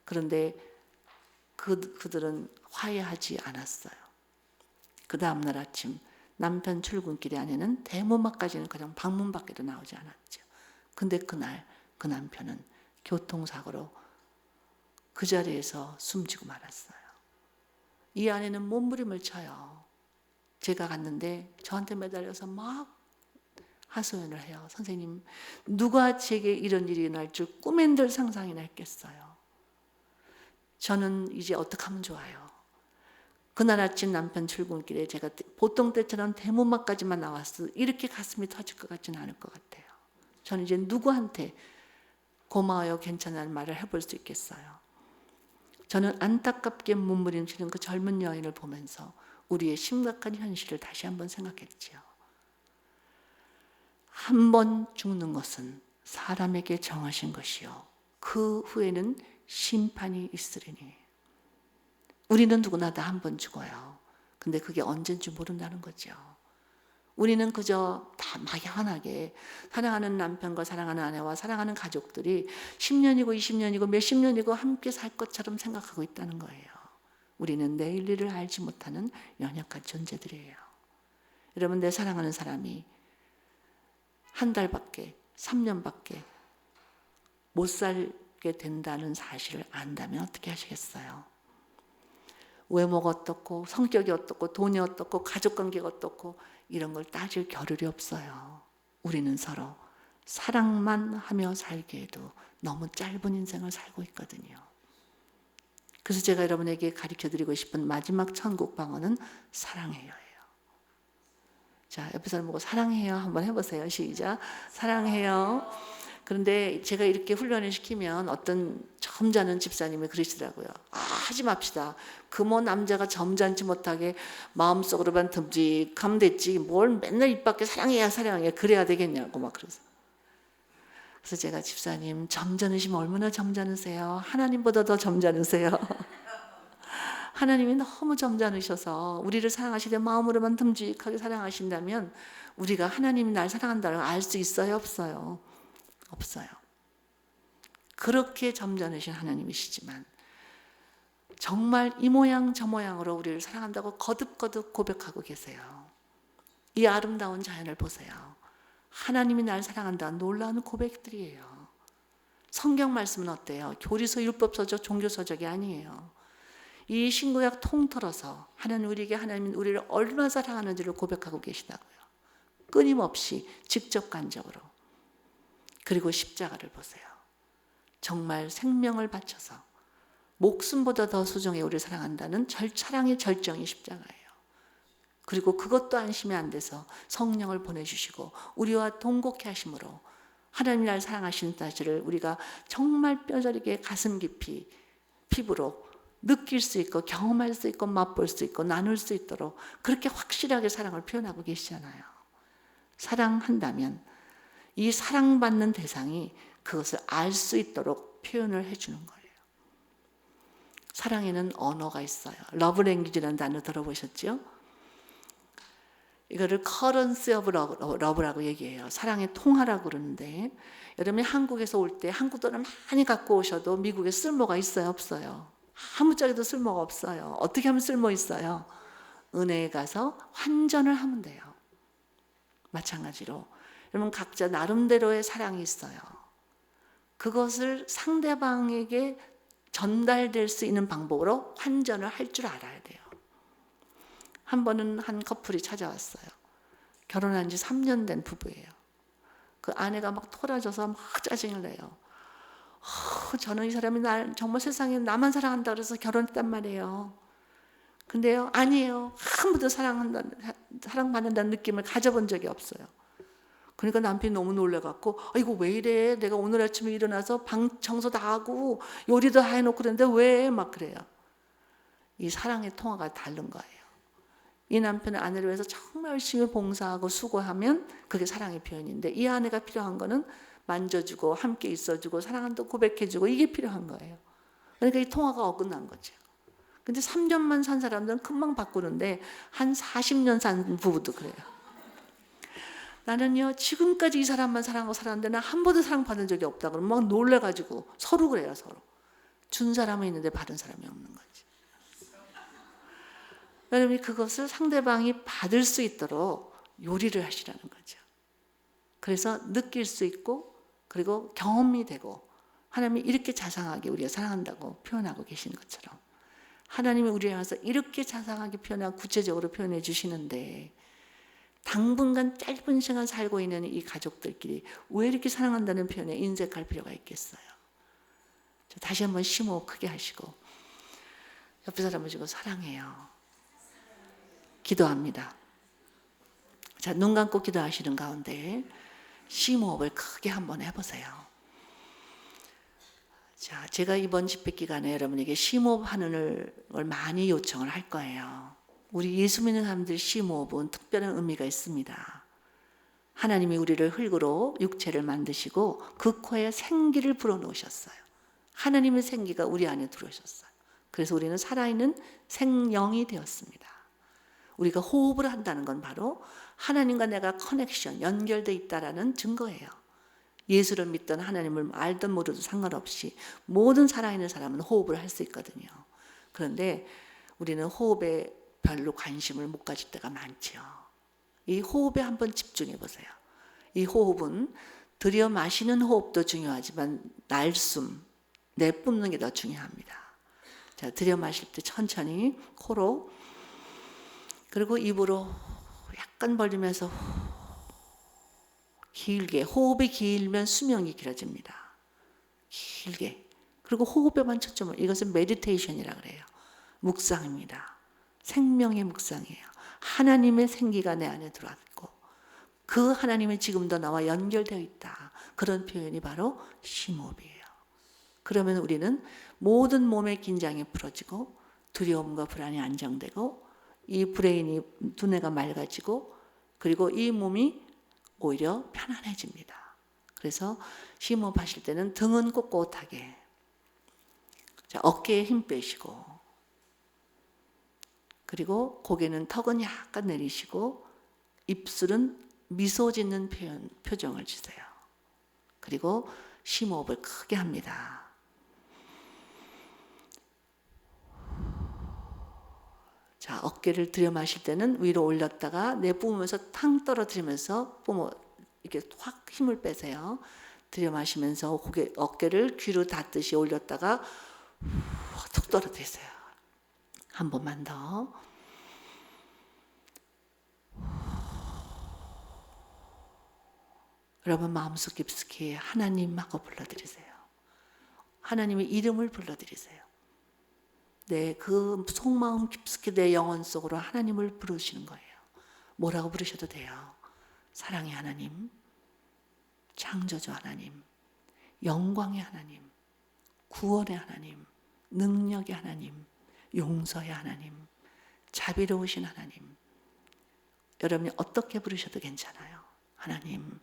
그런데 그들은 화해하지 않았어요. 그 다음날 아침 남편 출근길에 아내는 대문밖까지는 그냥 방문 밖에도 나오지 않았죠. 근데 그날 그 남편은 교통사고로 그 자리에서 숨지고 말았어요. 이 아내는 몸부림을 쳐요. 제가 갔는데 저한테 매달려서 막 하소연을 해요. 선생님, 누가 제게 이런 일이 날 줄 꿈엔들 상상이나 했겠어요. 저는 이제 어떻게 하면 좋아요? 그날 아침 남편 출근길에 제가 보통 때처럼 대문막까지만 나왔어 이렇게 가슴이 터질 것 같지는 않을 것 같아요. 저는 이제 누구한테 고마워요, 괜찮아는 말을 해볼 수 있겠어요. 저는 안타깝게 몸부림치는 그 젊은 여인을 보면서 우리의 심각한 현실을 다시 한번 생각했지요. 한 번 죽는 것은 사람에게 정하신 것이요 그 후에는 심판이 있으리니. 우리는 누구나 다 한 번 죽어요. 근데 그게 언젠지 모른다는 거죠. 우리는 그저 다 막연하게 사랑하는 남편과 사랑하는 아내와 사랑하는 가족들이 10년이고 20년이고 몇십 년이고 함께 살 것처럼 생각하고 있다는 거예요. 우리는 내일 일을 알지 못하는 연약한 존재들이에요. 여러분, 내 사랑하는 사람이 한 달밖에 3년밖에 못 살게 된다는 사실을 안다면 어떻게 하시겠어요? 외모가 어떻고 성격이 어떻고 돈이 어떻고 가족관계가 어떻고 이런 걸 따질 겨를이 없어요. 우리는 서로 사랑만 하며 살기에도 너무 짧은 인생을 살고 있거든요. 그래서 제가 여러분에게 가르쳐드리고 싶은 마지막 천국 방언은 사랑해요예요. 자, 옆에 사람 보고 사랑해요 한번 해보세요. 시작. 사랑해요. 그런데 제가 이렇게 훈련을 시키면 어떤 점잖은 집사님이 그러시더라고요. 하지 맙시다. 그 뭐 남자가 점잖지 못하게 마음속으로만 듬직하면 됐지 뭘 맨날 입 밖에 사랑해야 사랑해 그래야 되겠냐고 막 그러세요. 그래서 제가 집사님 점잖으시면 얼마나 점잖으세요? 하나님보다 더 점잖으세요. 하나님이 너무 점잖으셔서 우리를 사랑하시되 마음으로만 듬직하게 사랑하신다면 우리가 하나님이 날 사랑한다는 걸 알 수 있어요? 없어요? 없어요. 그렇게 점잖으신 하나님이시지만 정말 이 모양 저 모양으로 우리를 사랑한다고 거듭거듭 고백하고 계세요. 이 아름다운 자연을 보세요. 하나님이 날 사랑한다는 놀라운 고백들이에요. 성경 말씀은 어때요? 교리서, 율법서적, 종교서적이 아니에요. 이 신구약 통틀어서 하나님이 우리를 얼마나 사랑하는지를 고백하고 계시다고요. 끊임없이 직접 간접으로. 그리고 십자가를 보세요. 정말 생명을 바쳐서 목숨보다 더 소중히 우리를 사랑한다는 사랑의 절정이 십자가예요. 그리고 그것도 안심이 안 돼서 성령을 보내주시고 우리와 동곡케 하심으로 하나님이 날 사랑하시는 사실을 우리가 정말 뼈저리게 가슴 깊이 피부로 느낄 수 있고 경험할 수 있고 맛볼 수 있고 나눌 수 있도록 그렇게 확실하게 사랑을 표현하고 계시잖아요. 사랑한다면 이 사랑받는 대상이 그것을 알 수 있도록 표현을 해주는 거예요. 사랑에는 언어가 있어요. 러브랭귀지라는 단어 들어보셨죠? 이거를 currency of love라고 얘기해요. 사랑의 통화라고 그러는데 여러분이 한국에서 올 때 한국 돈을 많이 갖고 오셔도 미국에 쓸모가 있어요? 없어요? 아무짝에도 쓸모가 없어요. 어떻게 하면 쓸모 있어요? 은행에 가서 환전을 하면 돼요. 마찬가지로 여러분 각자 나름대로의 사랑이 있어요. 그것을 상대방에게 전달될 수 있는 방법으로 환전을 할 줄 알아야 돼요. 한 번은 한 커플이 찾아왔어요. 결혼한 지 3년 된 부부예요. 그 아내가 막 토라져서 막 짜증을 내요. 저는 이 사람이 날 정말 세상에 나만 사랑한다 그래서 결혼했단 말이에요. 근데요, 아니에요. 한 번도 사랑받는다는 느낌을 가져본 적이 없어요. 그러니까 남편이 너무 놀래갖고 이거 왜 이래? 내가 오늘 아침에 일어나서 방 청소 다 하고 요리도 다 해놓고 그랬는데 왜? 막 그래요. 이 사랑의 통화가 다른 거예요. 이 남편은 아내를 위해서 정말 열심히 봉사하고 수고하면 그게 사랑의 표현인데 이 아내가 필요한 거는 만져주고 함께 있어주고 사랑한다고 고백해주고 이게 필요한 거예요. 그러니까 이 통화가 어긋난 거죠. 근데 3년만 산 사람들은 금방 바꾸는데 한 40년 산 부부도 그래요. 나는요 지금까지 이 사람만 사랑하고 살았는데 나 한 번도 사랑받은 적이 없다 그러면 막 놀래가지고 서로 그래요. 서로 준 사람은 있는데 받은 사람이 없는 거지. 여러분이 그것을 상대방이 받을 수 있도록 요리를 하시라는 거죠. 그래서 느낄 수 있고 그리고 경험이 되고 하나님이 이렇게 자상하게 우리가 사랑한다고 표현하고 계신 것처럼 하나님이 우리를 향해서 이렇게 자상하게 표현하고 구체적으로 표현해 주시는데 당분간 짧은 시간 살고 있는 이 가족들끼리 왜 이렇게 사랑한다는 표현에 인색할 필요가 있겠어요? 다시 한번 심호흡 크게 하시고 옆에 사람을 주고 사랑해요. 기도합니다. 자, 눈 감고 기도하시는 가운데 심호흡을 크게 한번 해보세요. 자, 제가 이번 집회 기간에 여러분에게 심호흡하는 걸 많이 요청을 할 거예요. 우리 예수 믿는 사람들 심호흡은 특별한 의미가 있습니다. 하나님이 우리를 흙으로 육체를 만드시고 그 코에 생기를 불어넣으셨어요. 하나님의 생기가 우리 안에 들어오셨어요. 그래서 우리는 살아있는 생명이 되었습니다. 우리가 호흡을 한다는 건 바로 하나님과 내가 커넥션, 연결되어 있다는 증거예요. 예수를 믿든 하나님을 알든 모르든 상관없이 모든 살아있는 사람은 호흡을 할 수 있거든요. 그런데 우리는 호흡에 별로 관심을 못 가질 때가 많죠. 이 호흡에 한번 집중해 보세요. 이 호흡은 들여 마시는 호흡도 중요하지만 날숨, 내뿜는 게 더 중요합니다. 자, 들여 마실 때 천천히 코로 그리고 입으로 약간 벌리면서 길게, 호흡이 길면 수명이 길어집니다. 길게. 그리고 호흡에만 초점을, 이것은 메디테이션이라고 그래요. 묵상입니다. 생명의 묵상이에요. 하나님의 생기가 내 안에 들어왔고 그 하나님이 지금도 나와 연결되어 있다. 그런 표현이 바로 심호흡이에요. 그러면 우리는 모든 몸의 긴장이 풀어지고 두려움과 불안이 안정되고 이 브레인이 두뇌가 맑아지고 그리고 이 몸이 오히려 편안해집니다. 그래서 심호흡하실 때는 등은 꼿꼿하게, 자, 어깨에 힘 빼시고 그리고 고개는 턱은 약간 내리시고 입술은 미소 짓는 표정을 주세요. 그리고 심호흡을 크게 합니다. 자, 어깨를 들여 마실 때는 위로 올렸다가 내뿜으면서 탕 떨어뜨리면서 이렇게 확 힘을 빼세요. 들여 마시면서 어깨를 귀로 닿듯이 올렸다가 툭 떨어뜨리세요. 한 번만 더. 여러분 마음속 깊숙이 하나님하고 불러드리세요. 하나님의 이름을 불러드리세요. 네, 그 속마음 깊숙이 내 영혼 속으로 하나님을 부르시는 거예요. 뭐라고 부르셔도 돼요. 사랑의 하나님, 창조주 하나님, 영광의 하나님, 구원의 하나님, 능력의 하나님, 용서의 하나님, 자비로우신 하나님. 여러분이 어떻게 부르셔도 괜찮아요. 하나님.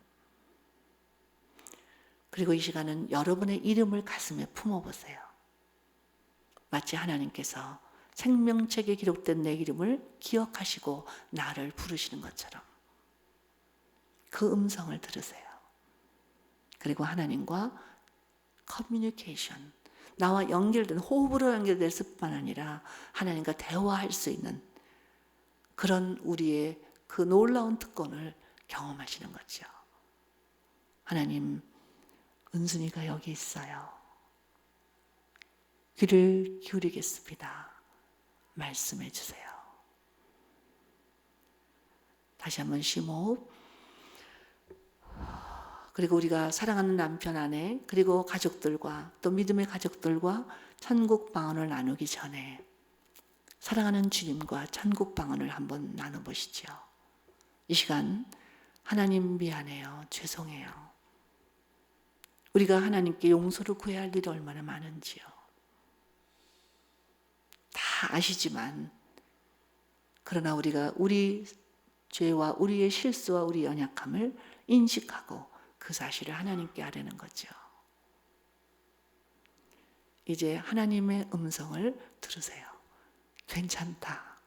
그리고 이 시간은 여러분의 이름을 가슴에 품어보세요. 마치 하나님께서 생명책에 기록된 내 이름을 기억하시고 나를 부르시는 것처럼 그 음성을 들으세요. 그리고 하나님과 커뮤니케이션, 나와 연결된, 호흡으로 연결될 뿐만 아니라 하나님과 대화할 수 있는 그런 우리의 그 놀라운 특권을 경험하시는 거죠. 하나님, 은순이가 여기 있어요. 귀를 기울이겠습니다. 말씀해 주세요. 다시 한번 심호흡. 그리고 우리가 사랑하는 남편 아내 그리고 가족들과 또 믿음의 가족들과 천국 방언을 나누기 전에 사랑하는 주님과 천국 방언을 한번 나눠보시죠. 이 시간 하나님 미안해요. 죄송해요. 우리가 하나님께 용서를 구해야 할 일이 얼마나 많은지요. 다 아시지만 그러나 우리가 우리 죄와 우리의 실수와 우리 연약함을 인식하고 그 사실을 하나님께 아뢰는 거죠. 이제 하나님의 음성을 들으세요. 괜찮다.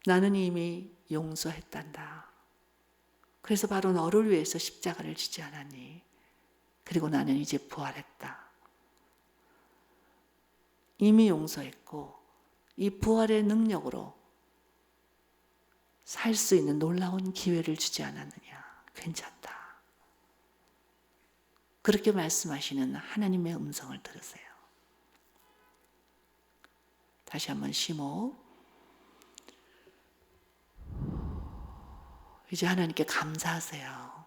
나는 이미 용서했단다. 그래서 바로 너를 위해서 십자가를 지지 않았니? 그리고 나는 이제 부활했다. 이미 용서했고 이 부활의 능력으로 살 수 있는 놀라운 기회를 주지 않았느냐? 괜찮다. 그렇게 말씀하시는 하나님의 음성을 들으세요. 다시 한번 심호흡. 이제 하나님께 감사하세요.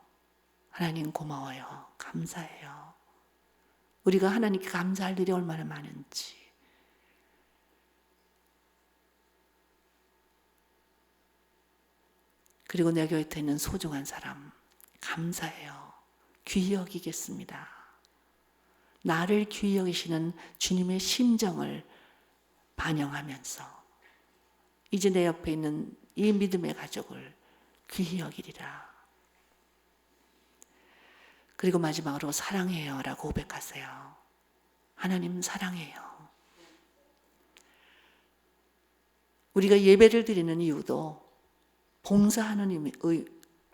하나님 고마워요. 감사해요. 우리가 하나님께 감사할 일이 얼마나 많은지. 그리고 내 곁에 있는 소중한 사람 감사해요. 귀히 여기겠습니다. 나를 귀히 여기시는 주님의 심정을 반영하면서 이제 내 옆에 있는 이 믿음의 가족을 귀히 여기리라. 그리고 마지막으로 사랑해요 라고 고백하세요. 하나님 사랑해요. 우리가 예배를 드리는 이유도, 봉사하는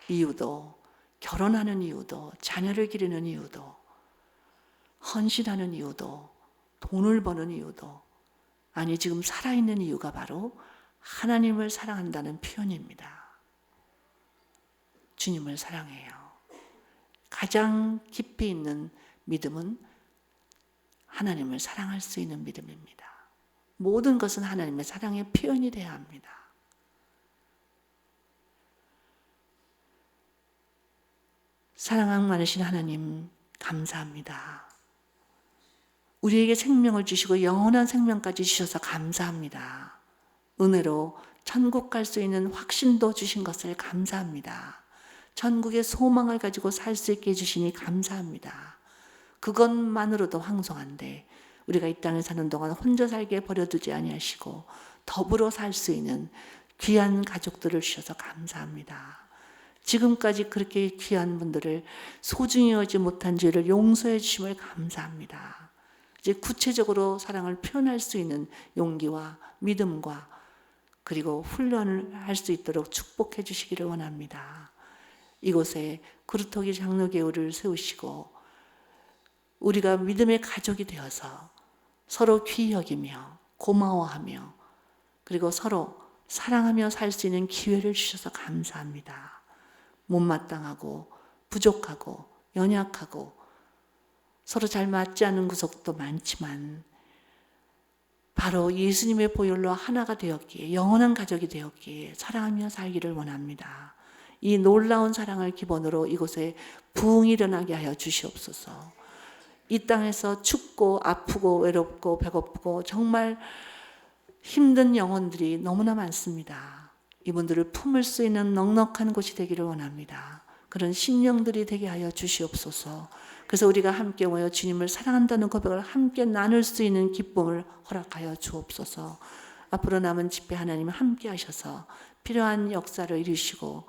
이유도, 결혼하는 이유도, 자녀를 기르는 이유도, 헌신하는 이유도, 돈을 버는 이유도, 아니 지금 살아있는 이유가 바로 하나님을 사랑한다는 표현입니다. 주님을 사랑해요. 가장 깊이 있는 믿음은 하나님을 사랑할 수 있는 믿음입니다. 모든 것은 하나님의 사랑의 표현이 되어야 합니다. 사랑 많으신 하나님 감사합니다. 우리에게 생명을 주시고 영원한 생명까지 주셔서 감사합니다. 은혜로 천국 갈 수 있는 확신도 주신 것을 감사합니다. 천국의 소망을 가지고 살 수 있게 해주시니 감사합니다. 그것만으로도 황송한데 우리가 이 땅에 사는 동안 혼자 살게 버려두지 아니하시고 더불어 살 수 있는 귀한 가족들을 주셔서 감사합니다. 지금까지 그렇게 귀한 분들을 소중히 여기지 못한 죄를 용서해 주심을 감사합니다. 이제 구체적으로 사랑을 표현할 수 있는 용기와 믿음과 그리고 훈련을 할 수 있도록 축복해 주시기를 원합니다. 이곳에 그루터기 장로교회를 세우시고 우리가 믿음의 가족이 되어서 서로 귀히 여기며 고마워하며 그리고 서로 사랑하며 살 수 있는 기회를 주셔서 감사합니다. 못마땅하고 부족하고 연약하고 서로 잘 맞지 않는 구석도 많지만 바로 예수님의 보혈로 하나가 되었기에 영원한 가족이 되었기에 사랑하며 살기를 원합니다. 이 놀라운 사랑을 기본으로 이곳에 부흥이 일어나게 하여 주시옵소서. 이 땅에서 춥고 아프고 외롭고 배고프고 정말 힘든 영혼들이 너무나 많습니다. 이분들을 품을 수 있는 넉넉한 곳이 되기를 원합니다. 그런 심령들이 되게 하여 주시옵소서. 그래서 우리가 함께 모여 주님을 사랑한다는 고백을 함께 나눌 수 있는 기쁨을 허락하여 주옵소서. 앞으로 남은 집회 하나님 함께 하셔서 필요한 역사를 이루시고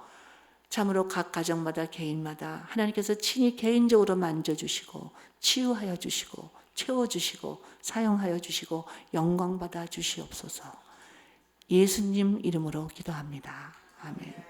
참으로 각 가정마다 개인마다 하나님께서 친히 개인적으로 만져주시고 치유하여 주시고 채워주시고 사용하여 주시고 영광받아 주시옵소서. 예수님 이름으로 기도합니다. 아멘.